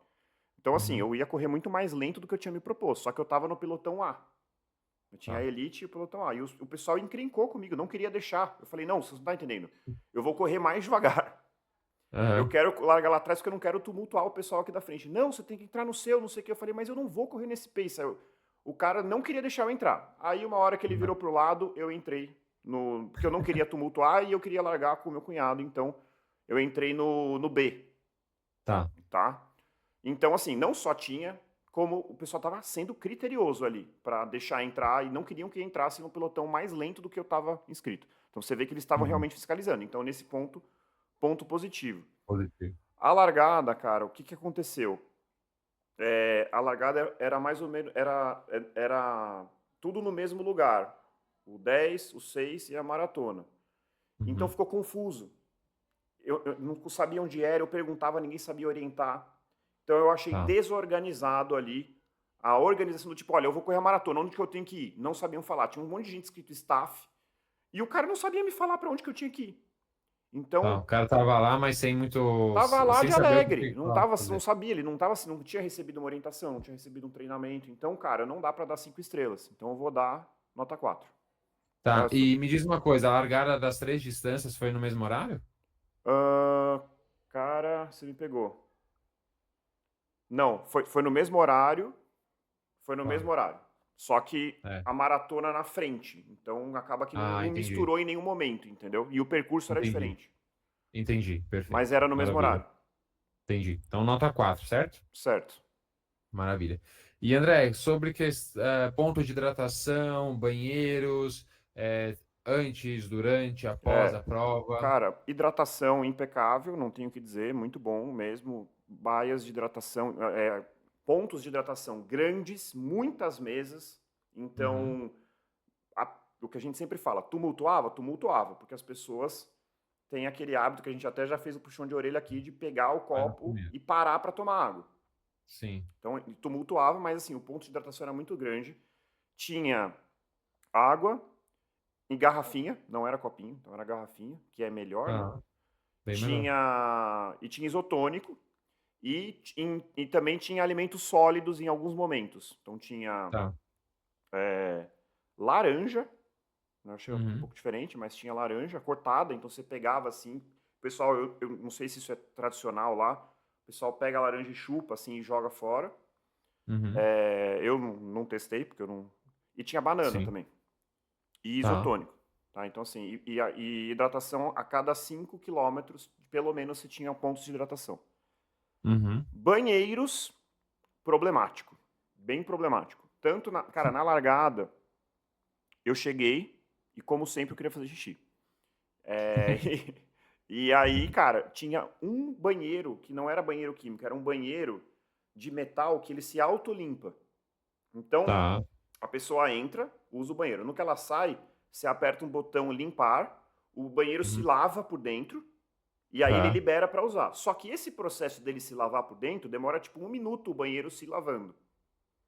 Então, assim, Uhum. eu ia correr muito mais lento do que eu tinha me proposto, só que eu estava no pelotão A. Eu tinha a Tá. elite e o pelotão A. E o pessoal encrencou comigo, não queria deixar. Eu falei, não, você não tá entendendo. Eu vou correr mais devagar. Eu Aham. quero largar lá atrás porque eu não quero tumultuar o pessoal aqui da frente. Não, você tem que entrar no seu, não sei o que. Eu falei, mas eu não vou correr nesse pace. O cara não queria deixar eu entrar. Aí, uma hora que ele Uhum. virou pro lado, eu entrei porque eu não queria tumultuar e eu queria largar com o meu cunhado. Então, eu entrei no B, Tá. tá? Então, assim, não só tinha, como o pessoal estava sendo criterioso ali para deixar entrar e não queriam que entrasse no pelotão mais lento do que eu estava inscrito. Então, você vê que eles estavam Uhum. realmente fiscalizando. Então, nesse ponto, ponto positivo. Positivo. A largada, cara, o que que aconteceu? A largada era mais ou menos, era tudo no mesmo lugar. O 10, o 6 e a maratona. Então Uhum. ficou confuso. Eu não sabia onde era, eu perguntava, ninguém sabia orientar. Então eu achei Tá. desorganizado ali a organização do tipo, olha, eu vou correr a maratona, onde que eu tenho que ir? Não sabiam falar. Tinha um monte de gente escrito staff e o cara não sabia me falar para onde que eu tinha que ir. Tá. Então, O cara tava lá, mas sem muito, tava lá sem de saber o que alegre, que precisava não fazer. sabia, ele não tava, não tinha recebido uma orientação, não tinha recebido um treinamento. Então, cara, não dá para dar 5 estrelas. Então eu vou dar nota 4. Tá. Tá? E me diz uma coisa, a largada das três distâncias foi no mesmo horário? Ah, cara, você me pegou. Não, foi no mesmo horário, foi no Tá. mesmo horário. Só que É. a maratona na frente. Então acaba que Ah, não entendi. misturou em nenhum momento, entendeu? E o percurso era Entendi. diferente. Entendi. Mas Perfeito. era no mesmo Maravilha. horário. Entendi. Então, nota 4, certo? Certo. Maravilha. E André, sobre ponto de hidratação, banheiros, antes, durante, após É, a prova. cara, hidratação impecável, não tenho o que dizer, muito bom mesmo. Baias de hidratação, pontos de hidratação grandes, muitas mesas. Uhum. Então, o que a gente sempre fala, tumultuava? Tumultuava, porque as pessoas têm aquele hábito que a gente até já fez o puxão de orelha aqui, de pegar o Vai no copo primeiro. e parar para tomar água. Sim. Então, ele tumultuava, mas assim, o ponto de hidratação era muito grande. Tinha água em garrafinha, não era copinho, então era garrafinha, que é melhor, né? Tá. Bem melhor. Tinha isotônico e também tinha alimentos sólidos em alguns momentos. Então tinha Tá. laranja, né, eu achei um Uhum. pouco diferente, mas tinha laranja cortada, então você pegava assim. O pessoal, eu não sei se isso é tradicional lá, o pessoal pega a laranja e chupa assim e joga fora. Uhum. Eu não testei, porque eu não. E tinha banana Sim. também. E Tá. isotônico. Tá? Então, assim, e hidratação a cada 5 quilômetros, pelo menos você tinha pontos de hidratação. Uhum. Banheiros, problemático. Bem problemático. Tanto, cara, na largada, eu cheguei e, como sempre, eu queria fazer xixi. É, e aí, cara, tinha um banheiro que não era banheiro químico, era um banheiro de metal que ele se autolimpa. Então, Tá. a pessoa entra, usa o banheiro. No que ela sai, você aperta um botão limpar, o banheiro se Uhum. lava por dentro e aí ele Tá. libera para usar. Só que esse processo dele se lavar por dentro demora tipo 1 minuto o banheiro se lavando.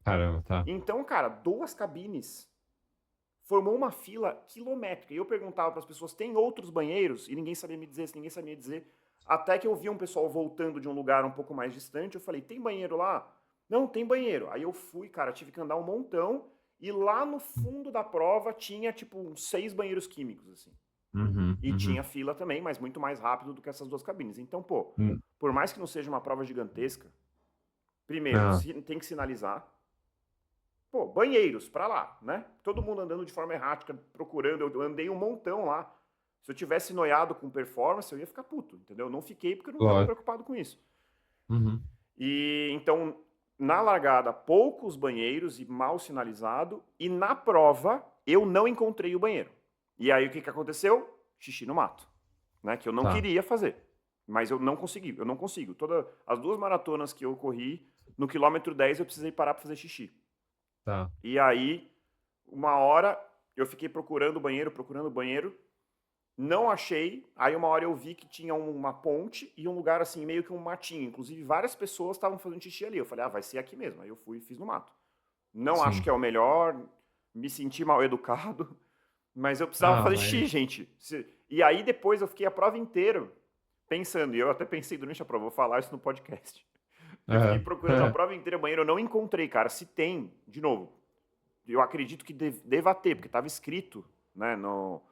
Caramba, tá. Então, cara, 2 cabines formou uma fila quilométrica. E eu perguntava para as pessoas: tem outros banheiros? E ninguém sabia me dizer, ninguém sabia dizer. Até que eu vi um pessoal voltando de um lugar um pouco mais distante. Eu falei: tem banheiro lá? Não, tem banheiro. Aí eu fui, cara, tive que andar um montão. E lá no fundo da prova tinha, tipo, uns 6 banheiros químicos, assim. Uhum. E tinha Uhum. fila também, mas muito mais rápido do que essas 2 cabines. Então, pô, Hum. por mais que não seja uma prova gigantesca, primeiro, Ah, tem que sinalizar. Pô, banheiros, pra lá, né? Todo mundo andando de forma errática, procurando. Eu andei um montão lá. Se eu tivesse noiado com performance, eu ia ficar puto, entendeu? Eu não fiquei porque eu não estava lógico. preocupado com isso. Uhum. E então, na largada, poucos banheiros e mal sinalizado. E na prova, eu não encontrei o banheiro. E aí, o que, que aconteceu? xixi no mato, né? Que eu não Tá, queria fazer, mas eu não consegui, eu não consigo. As 2 maratonas que eu corri, no quilômetro 10 eu precisei parar para fazer xixi. tá. E aí, uma hora eu fiquei procurando o banheiro, não achei. Aí uma hora eu vi que tinha uma ponte e um lugar assim, meio que um matinho. Inclusive, várias pessoas estavam fazendo xixi ali. Eu falei, vai ser aqui mesmo. Aí eu fui e fiz no mato. Não acho Sim. que é o melhor, me senti mal educado, mas eu precisava Ah, fazer mas. xixi, gente. E aí depois eu fiquei a prova inteira pensando, e eu até pensei durante a prova, vou falar isso no podcast. Eu fiquei Aham. procurando a prova inteira banheiro, eu não encontrei, cara. Se tem, de novo, eu acredito que deva ter, porque estava escrito, né, no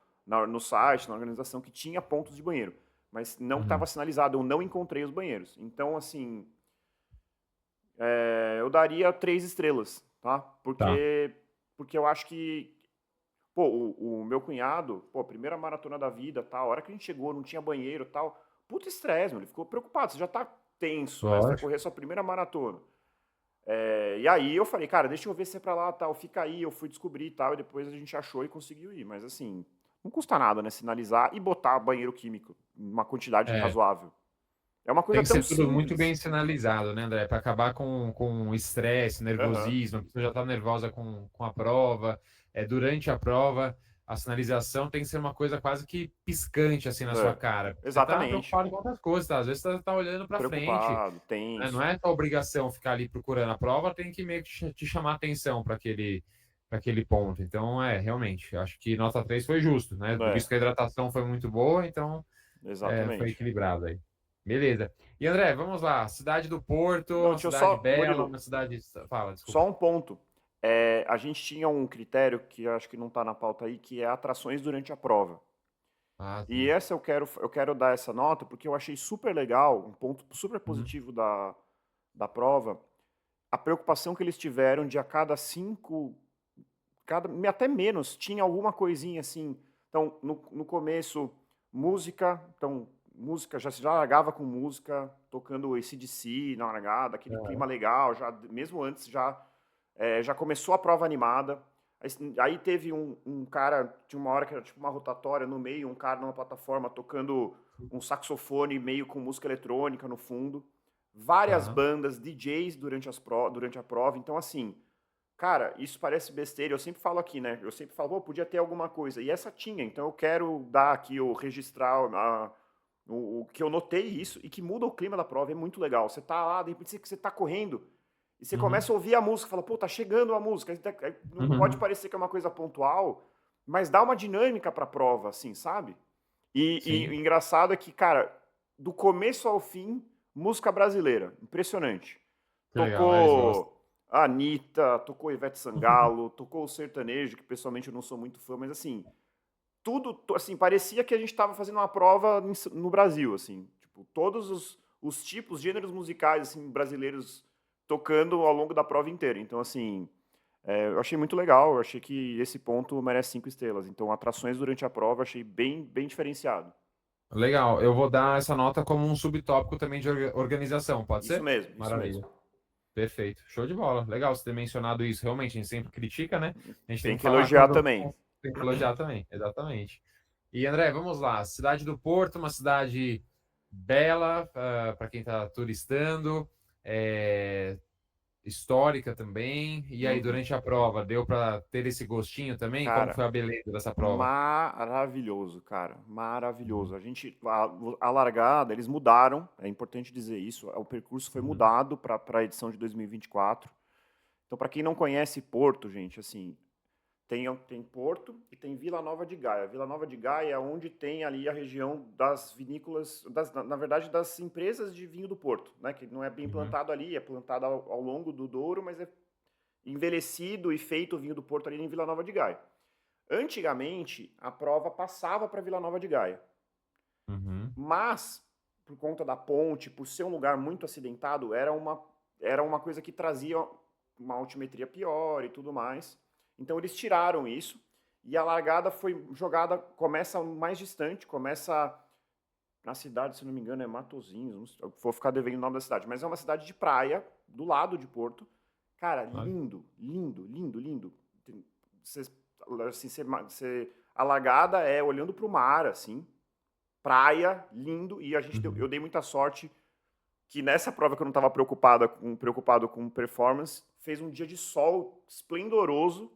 site, na organização, que tinha pontos de banheiro. Mas não estava Uhum. sinalizado, eu não encontrei os banheiros. Então, assim, eu daria 3 estrelas, tá? Tá. Porque eu acho que, pô, o meu cunhado, pô, primeira maratona da vida, tal, a hora que a gente chegou, não tinha banheiro, tal, puta estresse, ele ficou preocupado, você já tá tenso, né? Você vai Lógico. correr a sua primeira maratona. E aí eu falei, cara, deixa eu ver se é pra lá, tal, fica aí, eu fui descobrir e tal, e depois a gente achou e conseguiu ir. Mas assim, não custa nada, né? Sinalizar e botar banheiro químico, uma quantidade É. razoável. É uma coisa Tem que tão ser tudo muito simples. bem sinalizado, né, André? Para acabar com o estresse, Aham. nervosismo, a pessoa já está nervosa com a prova, durante a prova, a sinalização tem que ser uma coisa quase que piscante assim na sua É, cara. Você está exatamente. preocupado com outras coisas, tá? Às vezes você está olhando para frente, Preocupado, né? Não tenso. é tua obrigação ficar ali procurando a prova, tem que meio que te chamar atenção para aquele ponto. Então, realmente, acho que nota 3 foi justo, né? É, Visto que a hidratação foi muito boa, então foi exatamente. equilibrado aí. Beleza. E André, vamos lá. Cidade do Porto, Não, uma deixa eu cidade só, bela, Murilo, uma cidade. Fala, só desculpa. um ponto. A gente tinha um critério que eu acho que não está na pauta aí, que é atrações durante a prova. Ah, E sim. essa eu quero dar essa nota porque eu achei super legal, um ponto super Uhum. positivo da prova, a preocupação que eles tiveram de a cada 5, até menos, tinha alguma coisinha assim. Então, no começo, música, então, música, já se já largava com música, tocando AC/DC na largada, aquele clima Aham. legal, já, mesmo antes, já começou a prova animada. Aí teve um cara, tinha uma hora que era tipo uma rotatória no meio, um cara numa plataforma tocando um saxofone meio com música eletrônica no fundo. Várias Tá. bandas, DJs durante a prova. Então, assim, cara, isso parece besteira. Eu sempre falo aqui, né? Eu sempre falo, pô, podia ter alguma coisa. E essa tinha. Então, eu quero dar aqui, registrar o que eu notei isso e que muda o clima da prova. É muito legal. Você tá lá, de repente você tá correndo. E você Uhum. começa a ouvir a música, fala, pô, tá chegando a música. Aí não pode Uhum. parecer que é uma coisa pontual, mas dá uma dinâmica pra prova, assim, sabe? E o Sim. engraçado é que, cara, do começo ao fim, música brasileira. Impressionante. Que legal. Eles gostam. Tocou a Anitta, tocou Ivete Sangalo, tocou o sertanejo, que pessoalmente eu não sou muito fã, mas assim, tudo, assim, parecia que a gente estava fazendo uma prova no Brasil, assim. Tipo, todos os tipos, gêneros musicais, assim, brasileiros tocando ao longo da prova inteira. Então, assim, eu achei muito legal, eu achei que esse ponto merece 5 estrelas. Então, atrações durante a prova, eu achei bem, bem diferenciado. Legal. Eu vou dar essa nota como um subtópico também de organização, pode Isso ser? mesmo, isso mesmo. Maravilha. Perfeito. Show de bola. Legal você ter mencionado isso. Realmente, a gente sempre critica, né? A gente tem Tem que que falar elogiar quando também. tem que elogiar também. Exatamente. E André, vamos lá. Cidade do Porto, uma cidade bela para quem está turistando, é, histórica também. E aí, Uhum. durante a prova, deu para ter esse gostinho também? Como Cara, foi a beleza dessa prova? maravilhoso, cara. Maravilhoso. Uhum. A largada, eles mudaram, é importante dizer isso. O percurso foi Uhum. mudado para a edição de 2024. Então, para quem não conhece Porto, gente, assim, tem Porto e tem Vila Nova de Gaia. Vila Nova de Gaia é onde tem ali a região das vinícolas, na verdade, das empresas de vinho do Porto, né? Que não é bem Uhum. plantado ali, é plantado ao longo do Douro, mas é envelhecido e feito o vinho do Porto ali em Vila Nova de Gaia. Antigamente, a prova passava para Vila Nova de Gaia, Uhum. mas por conta da ponte, por ser um lugar muito acidentado, era uma coisa que trazia uma altimetria pior e tudo mais. Então eles tiraram isso e a largada foi jogada, começa mais distante, começa na cidade, se não me engano, é Matozinhos, eu vou ficar devendo o nome da cidade, mas é uma cidade de praia, do lado de Porto. Cara, Olha. lindo, lindo, lindo, lindo. Você, assim, a largada é olhando para o mar, assim, praia, lindo, e eu Uhum. dei muita sorte que nessa prova que eu não estava preocupado com performance, fez um dia de sol esplendoroso.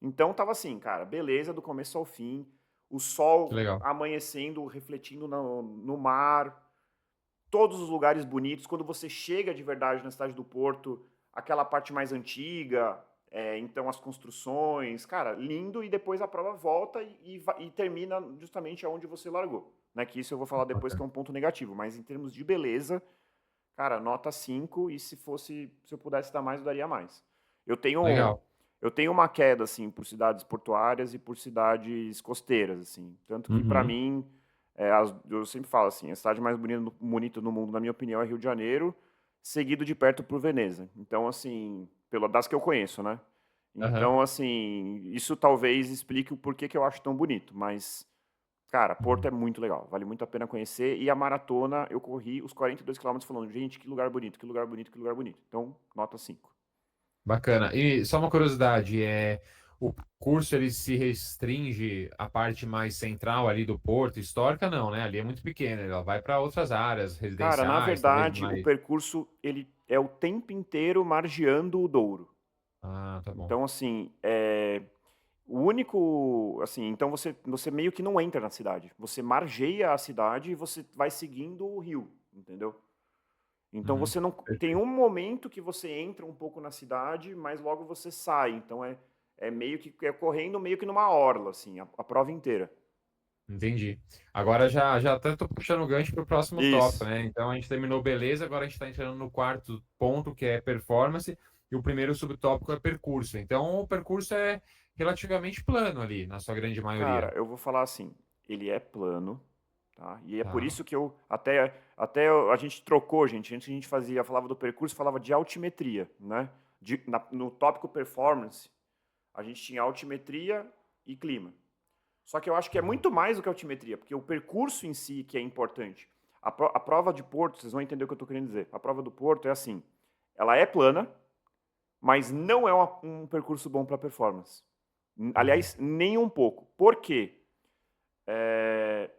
Então tava assim, cara, beleza do começo ao fim, o Que sol legal. amanhecendo, refletindo no mar, todos os lugares bonitos. Quando você chega de verdade na cidade do Porto, aquela parte mais antiga, então as construções, cara, lindo. E depois a prova volta e termina justamente aonde você largou, né? Que isso eu vou falar depois que é Bacana. um ponto negativo, mas em termos de beleza, cara, nota 5 e se eu pudesse dar mais, eu daria mais. Eu tenho Legal. eu tenho uma queda assim por cidades portuárias e por cidades costeiras assim, tanto que para Uhum. mim eu sempre falo assim, a cidade mais bonita no mundo, na minha opinião, é Rio de Janeiro, seguido de perto por Veneza. Então assim, pelo das que eu conheço, né? Aham. Então assim, isso talvez explique o porquê que eu acho tão bonito, mas cara, Porto Uhum. é muito legal, vale muito a pena conhecer. E a maratona, eu corri os 42 quilômetros falando, gente, que lugar bonito, que lugar bonito, que lugar bonito. Então, nota 5. Bacana. E só uma curiosidade, o curso ele se restringe à parte mais central ali do Porto, histórica não, né? Ali é muito pequena, ela vai para outras áreas Cara, na residenciais, talvez verdade, o mais. percurso, ele é o tempo inteiro margeando o Douro. Ah, tá bom. Então, assim, o único, assim, então você meio que não entra na cidade. Você margeia a cidade e você vai seguindo o rio, entendeu? Então Uhum. você não tem Perfeito. um momento que você entra um pouco na cidade, mas logo você sai. Então é meio que correndo meio que numa orla, assim, a prova inteira. Entendi. Agora já até tô puxando o gancho para o próximo tópico, Isso. né? Então a gente terminou beleza, agora a gente está entrando no quarto ponto, que é performance, e o primeiro subtópico é percurso. Então o percurso é relativamente plano ali, na sua grande Cara, maioria. eu vou falar assim, ele é plano, tá? E é por Tá. isso que eu a gente trocou, gente. Antes a gente falava do percurso, falava de altimetria, né? No tópico performance, a gente tinha altimetria e clima. Só que eu acho que é Uhum. muito mais do que altimetria, porque o percurso em si que é importante. A prova de Porto, vocês vão entender o que eu estou querendo dizer. A prova do Porto é assim, ela é plana, mas não é um percurso bom para performance. Uhum. Aliás, nem um pouco. Por quê? É,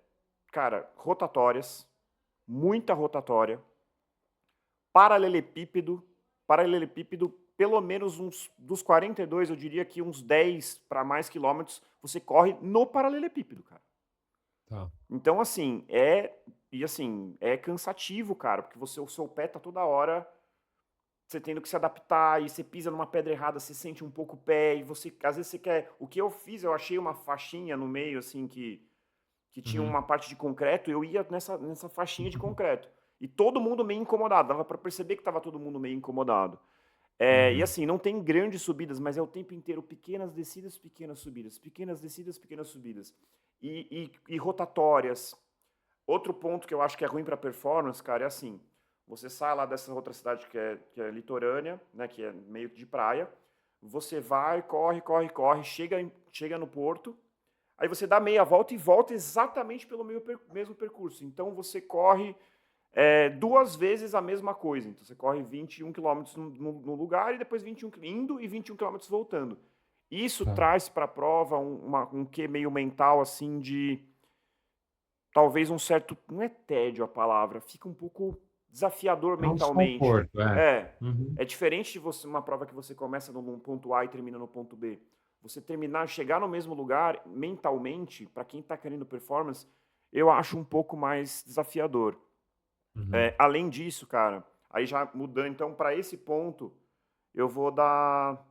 cara, rotatórias, muita rotatória, paralelepípedo, paralelepípedo, pelo menos dos 42, eu diria que uns 10 para mais quilômetros, você corre no paralelepípedo, cara. Tá. Então, assim, é cansativo, cara, porque o seu pé tá toda hora você tendo que se adaptar, e você pisa numa pedra errada, você sente um pouco o pé, e às vezes você quer, o que eu fiz, eu achei uma faixinha no meio, assim, que tinha Uhum. uma parte de concreto, eu ia nessa faixinha de concreto. E todo mundo meio incomodado, dava para perceber que estava todo mundo meio incomodado. E Uhum. assim, não tem grandes subidas, mas é o tempo inteiro pequenas descidas, pequenas subidas, pequenas descidas, pequenas subidas. E rotatórias. Outro ponto que eu acho que é ruim para performance, cara, é assim, você sai lá dessa outra cidade que é litorânea, né, que é meio que de praia, você vai, corre, corre, corre, chega no porto, aí você dá meia volta e volta exatamente pelo mesmo percurso. Então você corre duas vezes a mesma coisa. Então você corre 21 quilômetros no lugar e depois 21 indo e 21 quilômetros voltando. Isso Tá. traz para a prova um quê meio mental assim de talvez um certo, não é tédio a palavra, fica um pouco desafiador É um mentalmente. desconforto, é. É, Uhum. é diferente de você uma prova que você começa num ponto A e termina no ponto B. Você terminar, chegar no mesmo lugar mentalmente, para quem está querendo performance, eu acho um pouco mais desafiador. Uhum. Além disso, cara, aí já mudando então para esse ponto, eu vou dar.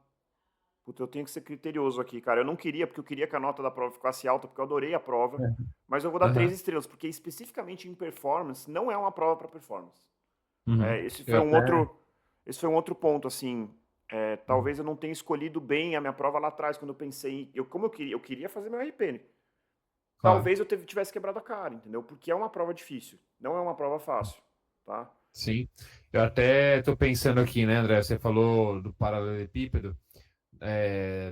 Puta, eu tenho que ser criterioso aqui, cara. Eu não queria, porque eu queria que a nota da prova ficasse alta, porque eu adorei a prova. Mas eu vou dar três Aham. estrelas, porque especificamente em performance, não é uma prova para performance. Uhum. É, esse Eu foi um até. outro, esse foi um outro ponto, assim. Uhum. Talvez eu não tenha escolhido bem a minha prova lá atrás, quando eu pensei em. Como eu queria fazer meu RP. Claro. Talvez eu tivesse quebrado a cara, entendeu? Porque é uma prova difícil, não é uma prova fácil, tá? Sim. Eu até estou pensando aqui, né, André? Você falou do paralelepípedo.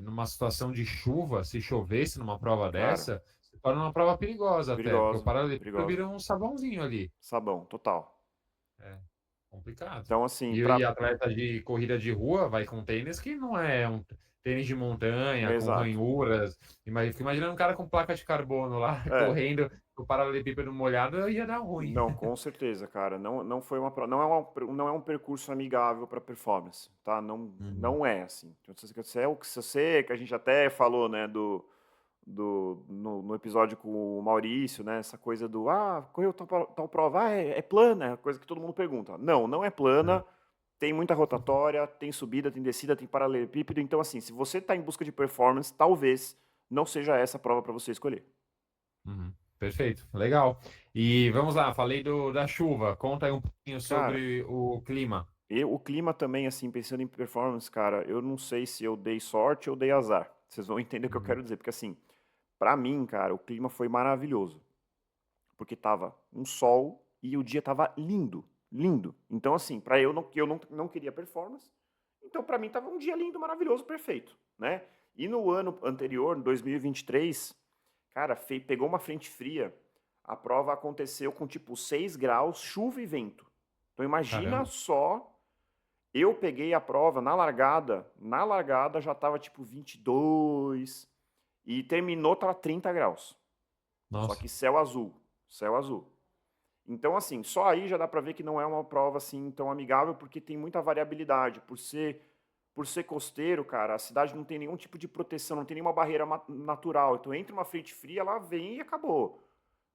Numa situação de chuva, se chovesse numa prova Cara, dessa, se torna uma prova perigosa até, porque o perigosa, paralelepípedo perigosa. vira um sabãozinho ali. Sabão, total. É complicado. Então, assim, E atleta de corrida de rua vai com tênis que não é um tênis de montanha, com Exato. ranhuras. Fico imaginando um cara com placa de carbono lá, É, correndo, o paralelepípedo molhado, ia dar ruim. não, com certeza, cara. Não foi não é um percurso amigável para performance, tá? Uhum. Não é assim. Então, se você, que a gente até falou, né, no episódio com o Maurício, né, essa coisa do, correu tal prova, é plana, é coisa que todo mundo pergunta. Não é É. plana, tem muita rotatória, tem subida, tem descida, tem paralelepípedo. Então, assim, se você está em busca de performance, talvez não seja essa a prova para você escolher. Uhum. Perfeito, legal. E vamos lá, falei da chuva. Conta aí um pouquinho Cara, sobre o clima. o clima também, assim, pensando em performance, cara, eu não sei se eu dei sorte ou dei azar. Vocês vão entender o que eu Uhum. quero dizer, porque assim, pra mim, cara, o clima foi maravilhoso, porque tava um sol e o dia tava lindo, lindo. Então, assim, pra eu não, que eu não queria performance, então pra mim tava um dia lindo, maravilhoso, perfeito, né? E no ano anterior, em 2023, cara, pegou uma frente fria, a prova aconteceu com tipo 6 graus, chuva e vento. Então imagina Caramba. só. Eu peguei a prova na largada já tava tipo 22 e terminou tava 30 graus. Só Nossa. que céu azul, céu azul. Então assim, só aí já dá para ver que não é uma prova assim tão amigável porque tem muita variabilidade, por ser costeiro, cara, a cidade não tem nenhum tipo de proteção, não tem nenhuma barreira natural. Então entra uma frente fria, ela vem e acabou.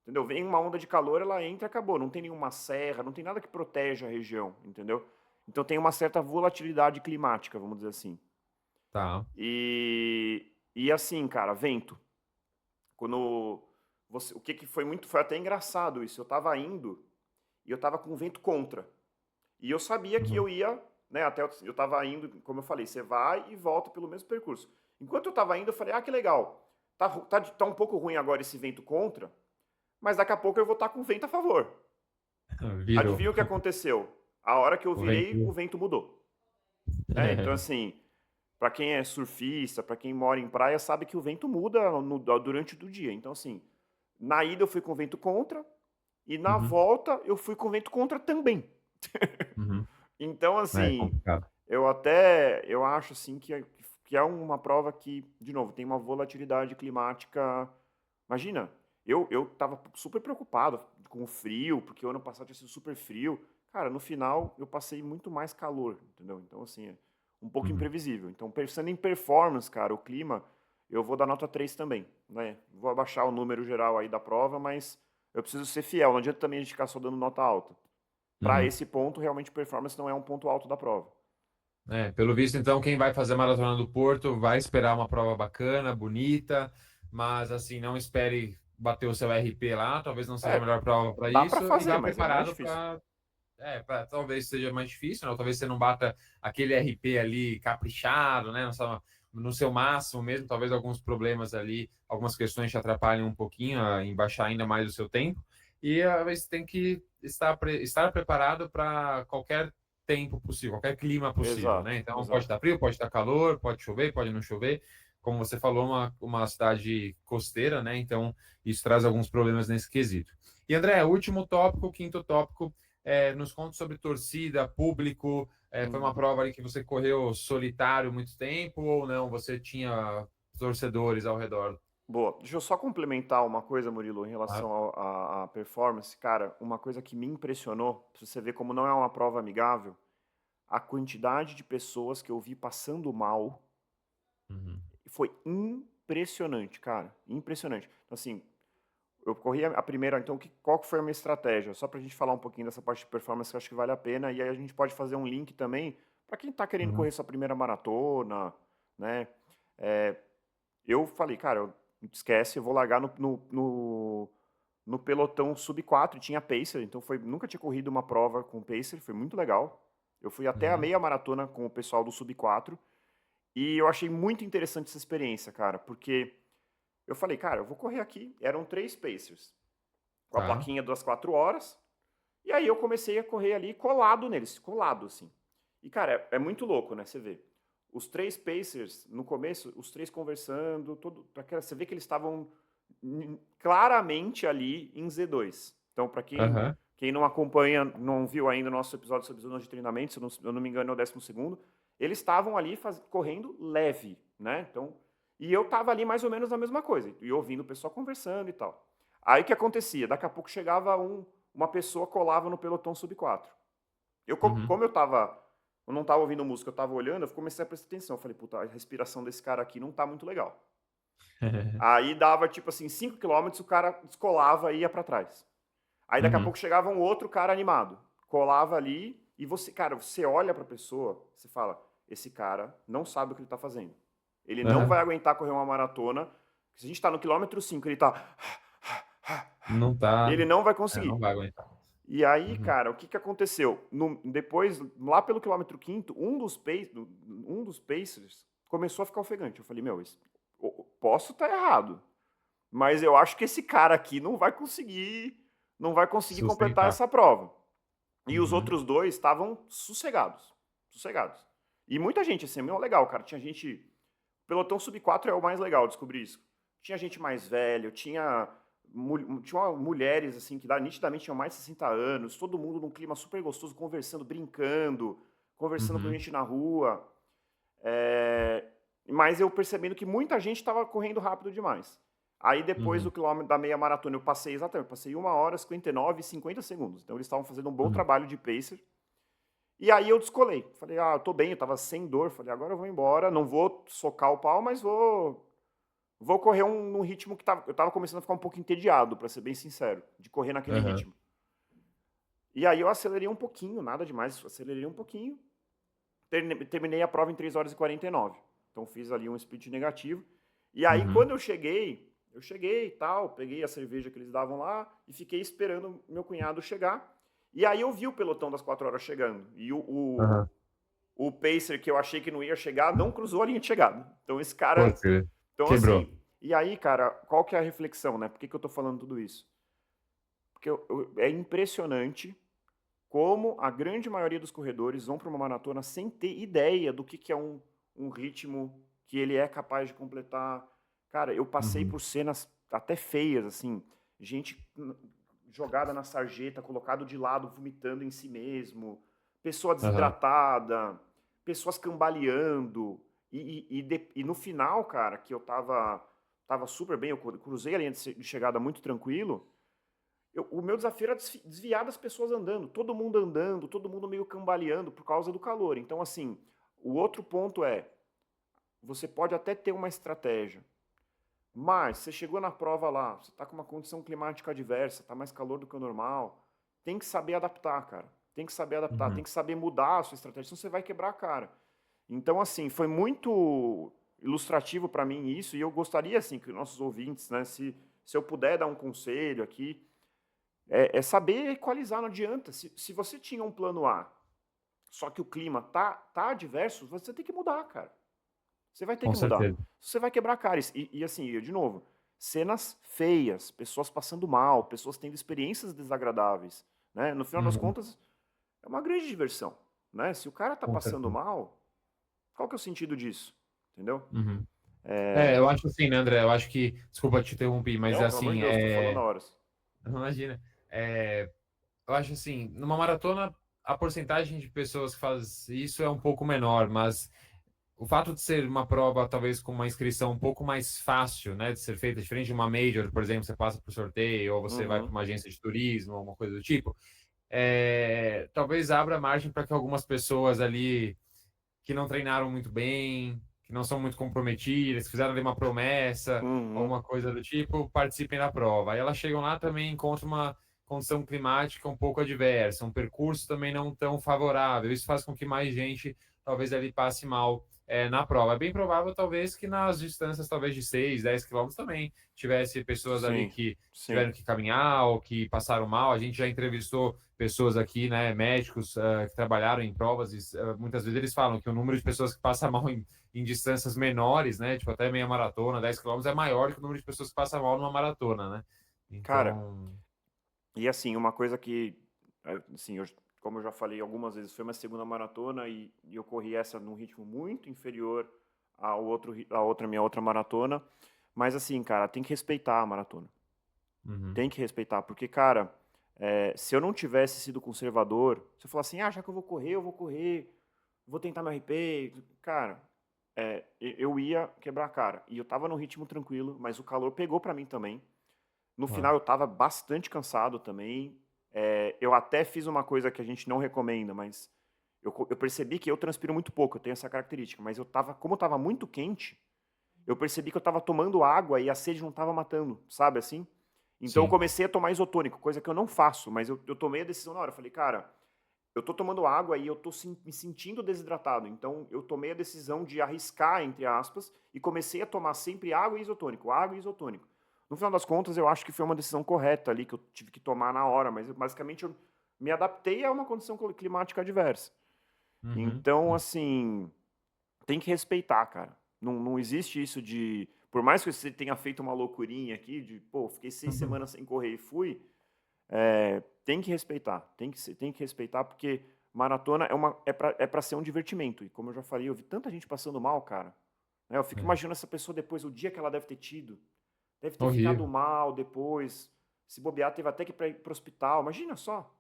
Entendeu? Vem uma onda de calor, ela entra e acabou. Não tem nenhuma serra, não tem nada que proteja a região, entendeu? Então tem uma certa volatilidade climática, vamos dizer assim. Tá. E assim, cara, vento. Quando o que foi muito, foi até engraçado isso. Eu tava indo e eu tava com vento contra. E eu sabia que Uhum. eu ia, né, até eu tava indo, como eu falei, você vai e volta pelo mesmo percurso. Enquanto eu tava indo, eu falei: que legal. Tá um pouco ruim agora esse vento contra, mas daqui a pouco eu vou estar com vento a favor. Virou Adivinha o que aconteceu? A hora que eu o virei, o vento. vento mudou. Né? Então, assim, para quem é surfista, para quem mora em praia, sabe que o vento muda durante o dia. Então, assim, na ida eu fui com vento contra e na Uhum. volta eu fui com vento contra também. Uhum. Então, É assim, complicado. eu acho assim que é uma prova que, de novo, tem uma volatilidade climática. Imagina, eu tava super preocupado com o frio, porque o ano passado tinha sido super frio. Cara, no final eu passei muito mais calor, entendeu? Então, assim, é um pouco Uhum. imprevisível. Então, pensando em performance, cara, o clima, eu vou dar nota 3 também, né? Vou abaixar o número geral aí da prova, mas eu preciso ser fiel. Não adianta também a gente ficar só dando nota alta. Para Uhum. esse ponto, realmente, performance não é um ponto alto da prova. É, pelo visto, então, quem vai fazer a Maratona do Porto vai esperar uma prova bacana, bonita, mas assim, não espere bater o seu RP lá, talvez não seja a É, melhor prova para dá para isso, e fazer, vá mas é mais preparado difícil. talvez seja mais difícil, né? Ou talvez você não bata aquele RP ali caprichado, né? No seu máximo mesmo, talvez alguns problemas ali, algumas questões te atrapalhem um pouquinho em baixar ainda mais o seu tempo. E você tem que estar preparado para qualquer tempo possível, qualquer clima possível, né? Exato, Então pode exato. estar frio, pode estar calor, pode chover, pode não chover. Como você falou, uma cidade costeira, né? Então isso traz alguns problemas nesse quesito. E André, último tópico, quinto tópico, nos conta sobre torcida, público. Foi uma Uhum. prova ali que você correu solitário muito tempo ou não? Você tinha torcedores ao redor? Boa. Deixa eu só complementar uma coisa, Murilo, em Ah, relação à performance. Cara, uma coisa que me impressionou, pra você ver como não é uma prova amigável, a quantidade de pessoas que eu vi passando mal uhum, foi impressionante, cara. Impressionante. Então, assim, eu corri a primeira. Então, qual que foi a minha estratégia? Só pra gente falar um pouquinho dessa parte de performance que eu acho que vale a pena. E aí a gente pode fazer um link também para quem tá querendo uhum, correr sua primeira maratona, né? É, eu falei, cara, esquece, eu vou largar no pelotão sub 4, tinha pacer, então nunca tinha corrido uma prova com pacer, foi muito legal. Eu fui até a uhum, meia maratona com o pessoal do sub 4 e eu achei muito interessante essa experiência, cara, porque eu falei, cara, eu vou correr aqui. Eram 3 pacers, com a tá. plaquinha das 4 horas, e aí eu comecei a correr ali colado neles, colado assim. E, cara, é muito louco, né? Você vê. Os 3 pacers, no começo, os 3 conversando, você vê que eles estavam claramente ali em Z2. Então, para Aham, quem não acompanha, não viu ainda o nosso episódio sobre zonas de treinamento, se eu não me engano é o 12º, eles estavam ali correndo leve. né? Então, e eu tava ali mais ou menos na mesma coisa, e ouvindo o pessoal conversando e tal. Aí o que acontecia? Daqui a pouco chegava uma pessoa, colava no pelotão sub-4. Uhum. Como eu não tava ouvindo música, eu tava olhando, eu comecei a prestar atenção. Eu falei, puta, a respiração desse cara aqui não tá muito legal. Aí dava, tipo assim, 5 quilômetros, o cara descolava e ia pra trás. Aí daqui a Uhum. pouco chegava um outro cara animado, colava ali, e você, cara, você olha pra pessoa, você fala, esse cara não sabe o que ele tá fazendo. Ele não vai Aham. aguentar correr uma maratona. Se a gente tá no quilômetro 5, ele tá. Não tá. Ele não vai Não conseguir. vai aguentar. E aí, Uhum. cara, o que que aconteceu? Depois, lá pelo quilômetro quinto, um dos pacers começou a ficar ofegante. Eu falei, meu, posso estar errado, mas eu acho que esse cara aqui não vai conseguir completar Sustentar. essa prova. E os Uhum. outros dois estavam sossegados, sossegados. E muita gente, assim, meu, legal, cara, tinha gente, pelotão sub 4 é o mais legal, descobri isso. Tinha gente mais velha, tinha mulheres, assim, que nitidamente tinham mais de 60 anos, todo mundo num clima super gostoso, conversando, brincando, conversando com a Uhum. gente na rua. É, mas eu percebendo que muita gente estava correndo rápido demais. Aí depois do Uhum. quilômetro da meia maratona eu passei exatamente, eu passei 1 hora, 59 e 50 segundos. Então eles estavam fazendo um bom Uhum. trabalho de pacer. E aí eu descolei. Falei, ah, eu tô bem, eu tava sem dor. Falei, agora eu vou embora, não vou socar o pau, mas vou correr num ritmo que eu tava começando a ficar um pouco entediado, para ser bem sincero, de correr naquele Aham. ritmo. E aí eu acelerei um pouquinho, nada demais, acelerei um pouquinho. Terminei a prova em 3 horas e 49. Então fiz ali um split negativo. E aí Uhum. quando eu cheguei e tal, peguei a cerveja que eles davam lá e fiquei esperando meu cunhado chegar. E aí eu vi o pelotão das 4 horas chegando. E Aham. o pacer que eu achei que não ia chegar não cruzou a linha de chegada. Então esse cara. Putz, Então quebrou. assim. E aí, cara, qual que é a reflexão, né? Por que, que eu tô falando tudo isso? Porque é impressionante como a grande maioria dos corredores vão para uma maratona sem ter ideia do que é um ritmo que ele é capaz de completar. Cara, eu passei Uhum. por cenas até feias, assim, gente jogada na sarjeta, colocado de lado, vomitando em si mesmo, pessoa Aham. desidratada, pessoas cambaleando. E no final, cara, que eu tava super bem, eu cruzei a linha de chegada muito tranquilo. O meu desafio era desviar das pessoas andando, todo mundo meio cambaleando por causa do calor. Então, assim, o outro ponto é, você pode até ter uma estratégia, mas você chegou na prova lá, você está com uma condição climática adversa, está mais calor do que o normal, tem que saber adaptar, cara. Tem que saber adaptar, tem Uhum. que saber mudar a sua estratégia, senão você vai quebrar a cara. Então, assim, foi muito ilustrativo para mim isso, e eu gostaria, assim, que nossos ouvintes, né, se eu puder dar um conselho aqui, é saber equalizar, não adianta. Se você tinha um plano A, só que o clima tá adverso, você tem que mudar, cara. Você vai ter Com que mudar. certeza. Você vai quebrar a cara. E assim, de novo, cenas feias, pessoas passando mal, pessoas tendo experiências desagradáveis. Né? No final das Uhum. contas, é uma grande diversão. Né? Se o cara tá Com passando certeza. mal, qual que é o sentido disso? Entendeu? Uhum. Eu acho assim, né, André? Eu acho que. Desculpa te interromper, mas Não, pelo amor de assim, Deus, tô falando a horas. imagina. É, eu acho assim, numa maratona, a porcentagem de pessoas que faz isso é um pouco menor, mas o fato de ser uma prova, talvez com uma inscrição um pouco mais fácil, né, de ser feita, diferente de uma major, por exemplo, você passa por sorteio, ou você vai para Uhum. uma agência de turismo, alguma coisa do tipo, talvez abra margem para que algumas pessoas ali que não treinaram muito bem, que não são muito comprometidas, que fizeram ali uma promessa, Uhum. alguma coisa do tipo, participem da prova. Aí elas chegam lá também encontram uma condição climática um pouco adversa, um percurso também não tão favorável. Isso faz com que mais gente talvez ali passe mal na prova. É bem provável, talvez, que nas distâncias, talvez de 6, 10 quilômetros também tivesse pessoas ali Sim, que sim. tiveram que caminhar ou que passaram mal. A gente já entrevistou pessoas aqui, né, médicos que trabalharam em provas, e muitas vezes eles falam que o número de pessoas que passam mal em distâncias menores, né, tipo até meia maratona, 10 quilômetros, é maior que o número de pessoas que passam mal numa maratona, né? Cara, Então, e assim, uma coisa que, assim, como eu já falei algumas vezes, foi uma segunda maratona e eu corri essa num ritmo muito inferior à outra minha outra maratona. Mas assim, cara, tem que respeitar a maratona. uhum, Tem que respeitar, porque, cara, se eu não tivesse sido conservador, se eu falar assim, ah, já que eu vou correr, vou tentar me RP, cara, eu ia quebrar a cara. E eu tava num ritmo tranquilo, mas o calor pegou pra mim também. No Ah, final eu tava bastante cansado também. Eu até fiz uma coisa que a gente não recomenda, mas eu percebi que eu transpiro muito pouco, eu tenho essa característica. Mas como eu tava muito quente, eu percebi que eu tava tomando água e a sede não tava matando, sabe assim? Então eu sim. comecei a tomar isotônico, coisa que eu não faço, mas eu tomei a decisão na hora. Eu falei, cara, eu tô tomando água e eu tô me sentindo desidratado. Então eu tomei a decisão de arriscar, entre aspas, e comecei a tomar sempre água e isotônico, água e isotônico. No final das contas, eu acho que foi uma decisão correta ali, que eu tive que tomar na hora, mas basicamente eu me adaptei a uma condição climática adversa. Uhum. Então, assim, tem que respeitar, cara. Não existe isso de. Por mais que você tenha feito uma loucurinha aqui, de, pô, fiquei 6 semanas sem correr e fui, tem que respeitar. Tem que respeitar, porque maratona é pra ser um divertimento. E como eu já falei, eu vi tanta gente passando mal, cara. Né? Eu fico É. imaginando essa pessoa depois, o dia que ela deve ter tido. Deve ter ficado Horrível. mal depois. Se bobear, teve até que ir para o hospital. Imagina só,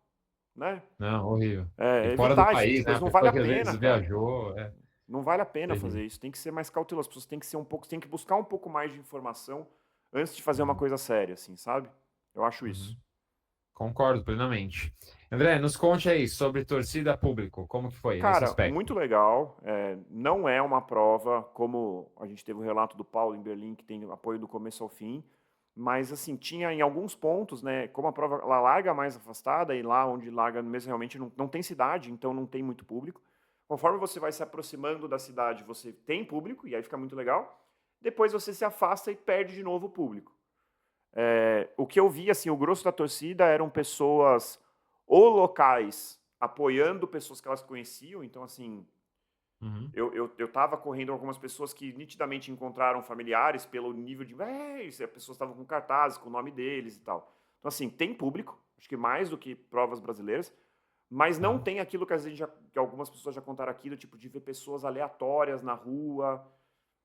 né? Não, horrível. E fora do Evitar esse tipo de país, né? coisa. A Não vale pessoa a que às pena, vezes cara. viajou. É Não vale a pena terrível. fazer isso. Tem que ser mais cauteloso. As pessoas têm que ser tem que buscar um pouco mais de informação antes de fazer uma Uhum. coisa séria, assim, sabe? Eu acho Uhum. isso. Concordo plenamente. André, nos conte aí sobre torcida público. Como que foi nesse Cara, aspecto? muito legal. Não é uma prova como a gente teve o relato do Paulo em Berlim, que tem apoio do começo ao fim. Mas, assim, tinha em alguns pontos, né? Como a prova ela larga mais afastada e lá onde larga mesmo realmente não tem cidade, então não tem muito público. Conforme você vai se aproximando da cidade, você tem público e aí fica muito legal. Depois você se afasta e perde de novo o público. O que eu vi, assim, o grosso da torcida eram pessoas ou locais apoiando pessoas que elas conheciam. Então, assim, Uhum. eu tava correndo algumas pessoas que nitidamente encontraram familiares pelo nível de. As pessoas estavam com cartazes, com o nome deles e tal. Então, assim, tem público, acho que mais do que provas brasileiras, mas não Tá. tem aquilo que às vezes que algumas pessoas já contaram aqui, do tipo de ver pessoas aleatórias na rua.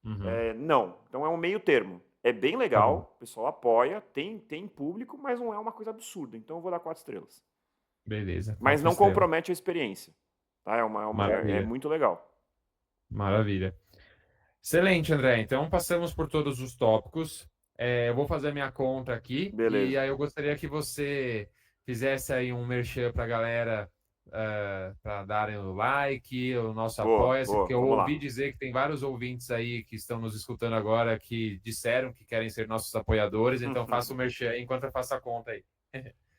Uhum. Não. Então é um meio termo. É bem Tá bom. legal, o pessoal apoia, tem público, mas não é uma coisa absurda. Então eu vou dar 4 estrelas. Beleza, Mas quatro não estrelas. compromete a experiência. Tá? É Maravilha, muito legal. maravilha. Excelente, André. Então, passamos por todos os tópicos. Eu vou fazer a minha conta aqui e Beleza. aí eu gostaria que você fizesse aí um merchan para a galera, para darem o like, o nosso Boa, apoia-se, boa. porque eu Vamos ouvi lá. dizer que tem vários ouvintes aí que estão nos escutando agora que disseram que querem ser nossos apoiadores, então faça o merchan aí enquanto eu faço a conta aí.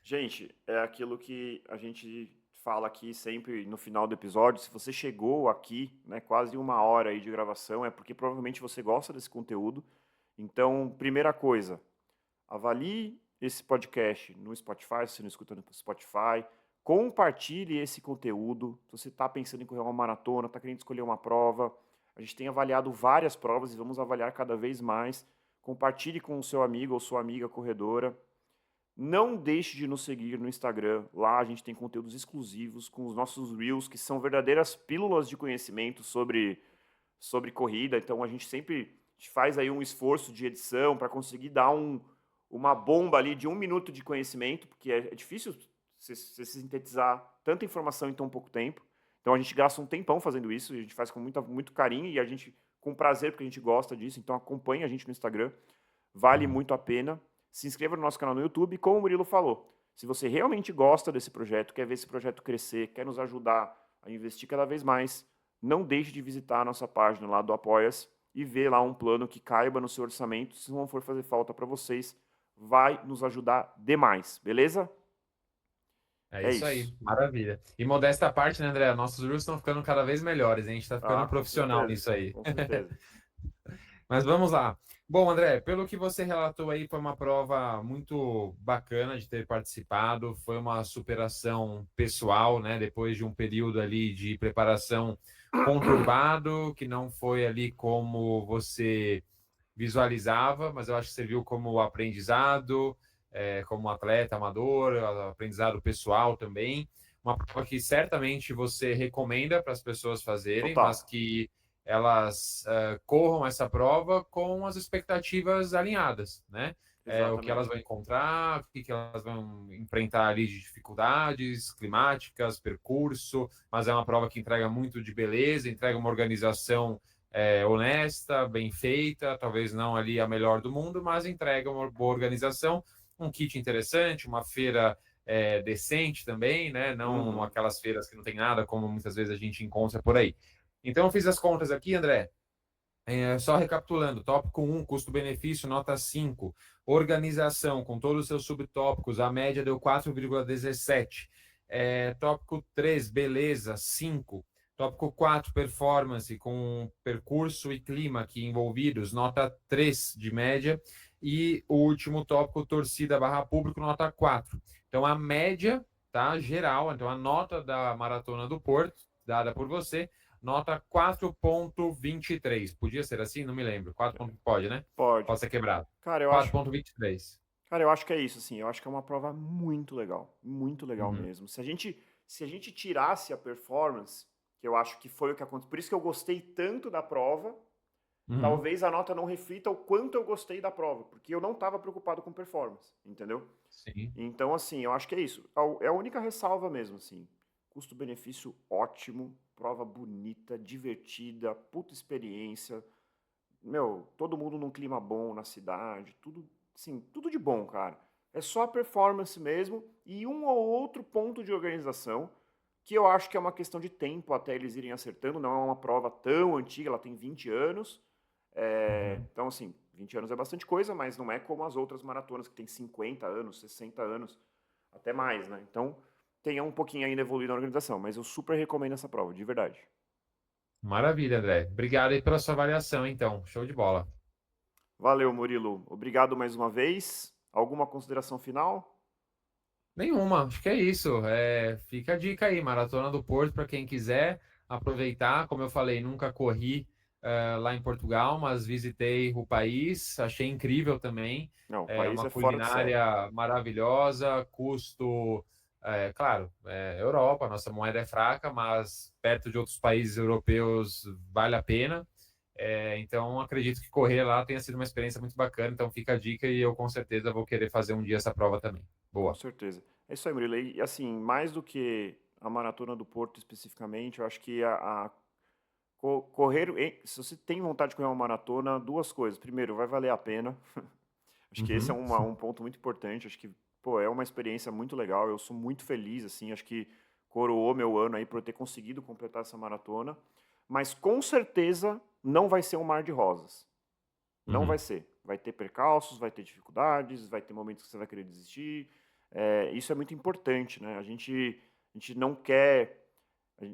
Gente, é aquilo que a gente fala aqui sempre no final do episódio. Se você chegou aqui, né, quase 1 hora aí de gravação, é porque provavelmente você gosta desse conteúdo. Então, primeira coisa, avalie esse podcast no Spotify, se você não escuta no Spotify. Compartilhe esse conteúdo. Se você está pensando em correr uma maratona, está querendo escolher uma prova, a gente tem avaliado várias provas e vamos avaliar cada vez mais. Compartilhe com o seu amigo ou sua amiga corredora. Não deixe de nos seguir no Instagram. Lá a gente tem conteúdos exclusivos com os nossos Reels, que são verdadeiras pílulas de conhecimento sobre corrida. Então a gente sempre faz aí um esforço de edição para conseguir dar uma bomba ali de 1 minuto de conhecimento, porque é difícil você sintetizar tanta informação em tão pouco tempo. Então a gente gasta um tempão fazendo isso, e a gente faz com muito carinho e a gente com prazer, porque a gente gosta disso. Então acompanhe a gente no Instagram, vale Uhum. muito a pena. Se inscreva no nosso canal no YouTube, e como o Murilo falou, se você realmente gosta desse projeto, quer ver esse projeto crescer, quer nos ajudar a investir cada vez mais, não deixe de visitar a nossa página lá do Apoia-se e ver lá um plano que caiba no seu orçamento. Se não for fazer falta para vocês, vai nos ajudar demais, beleza? É É isso isso. aí, maravilha. E modesta à parte, né, André? Nossos reels estão ficando cada vez melhores, hein? A gente está ficando Ah, com profissional certeza, nisso aí. com certeza. Mas vamos lá. Bom, André, pelo que você relatou aí, foi uma prova muito bacana de ter participado, foi uma superação pessoal, né? Depois de um período ali de preparação conturbado, que não foi ali como você visualizava, mas eu acho que serviu como aprendizado, como atleta amador, aprendizado pessoal também. Uma prova que certamente você recomenda para as pessoas fazerem, Total. mas que elas corram essa prova com as expectativas alinhadas, né? O que elas Exatamente. vão encontrar, o que elas vão enfrentar ali de dificuldades climáticas, percurso, mas é uma prova que entrega muito de beleza, entrega uma organização honesta, bem feita, talvez não ali a melhor do mundo, mas entrega uma boa organização, um kit interessante, uma feira decente também, né? Não aquelas feiras que não tem nada, como muitas vezes a gente encontra por aí. Então, eu fiz as contas aqui, André. Só recapitulando, tópico 1, custo-benefício, nota 5. Organização, com todos os seus subtópicos, a média deu 4,17. Tópico 3, beleza, 5. Tópico 4, performance, com percurso e clima aqui envolvidos, nota 3 de média. E o último tópico, torcida barra público, nota 4. Então, a média, tá, geral, então a nota da Maratona do Porto, dada por você, nota 4,23. Podia ser assim? Não me lembro. 4. Pode, né? Pode. Pode ser quebrado. Cara, eu acho, 4,23. cara, eu acho que é isso, assim. Eu acho que é uma prova muito legal Uhum. mesmo. Se a gente tirasse a performance, que eu acho que foi o que aconteceu, por isso que eu gostei tanto da prova, Uhum. talvez a nota não reflita o quanto eu gostei da prova, porque eu não estava preocupado com performance, entendeu? Sim. Então, assim, eu acho que é isso. É a única ressalva mesmo, assim. Custo-benefício ótimo, prova bonita, divertida, puta experiência. Meu, todo mundo num clima bom na cidade, tudo, sim, tudo de bom, cara. É só a performance mesmo e um ou outro ponto de organização que eu acho que é uma questão de tempo até eles irem acertando. Não é uma prova tão antiga, ela tem 20 anos. Uhum. Então, assim, 20 anos é bastante coisa, mas não é como as outras maratonas que tem 50 anos, 60 anos, até mais, né? Então, tem um pouquinho ainda evoluído na organização, mas eu super recomendo essa prova, de verdade. Maravilha, André. Obrigado aí pela sua avaliação, então. Show de bola. Valeu, Murilo. Obrigado mais uma vez. Alguma consideração final? Nenhuma, acho que é isso. Fica a dica aí, Maratona do Porto, para quem quiser aproveitar. Como eu falei, nunca corri lá em Portugal, mas visitei o país, achei incrível também. Não, o É país uma é fora de série. culinária maravilhosa, custo, claro, Europa, nossa moeda é fraca, mas perto de outros países europeus vale a pena. Então, acredito que correr lá tenha sido uma experiência muito bacana. Então, fica a dica e eu com certeza vou querer fazer um dia essa prova também. Com Boa. certeza. É isso aí, Murilo. E assim, mais do que a Maratona do Porto especificamente, eu acho que correr, se você tem vontade de correr uma maratona, duas coisas. Primeiro, vai valer a pena. Acho que esse é Uhum. um ponto muito importante. Acho que, pô, é uma experiência muito legal. Eu sou muito feliz, assim. Acho que coroou meu ano aí por eu ter conseguido completar essa maratona. Mas com certeza não vai ser um mar de rosas. Não vai Uhum. ser. Vai ter percalços, vai ter dificuldades, vai ter momentos que você vai querer desistir. Isso é muito importante, né? A gente não quer.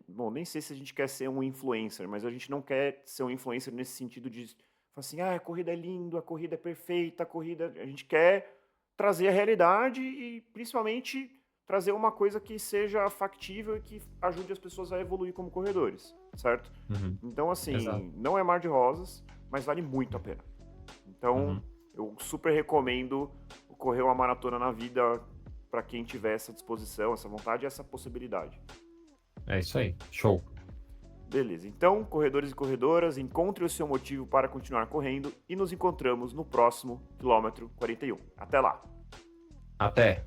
Bom, nem sei se a gente quer ser um influencer, mas a gente não quer ser um influencer nesse sentido de falar assim, a corrida é linda, a corrida é perfeita, a corrida. A gente quer trazer a realidade e principalmente trazer uma coisa que seja factível e que ajude as pessoas a evoluir como corredores, certo? Uhum. Então, Exato. assim, não é mar de rosas, mas vale muito a pena. Então, Uhum. eu super recomendo correr uma maratona na vida para quem tiver essa disposição, essa vontade e essa possibilidade. É isso aí. Show. Beleza, então, corredores e corredoras, encontre o seu motivo para continuar correndo e nos encontramos no próximo quilômetro 41. Até lá! Até.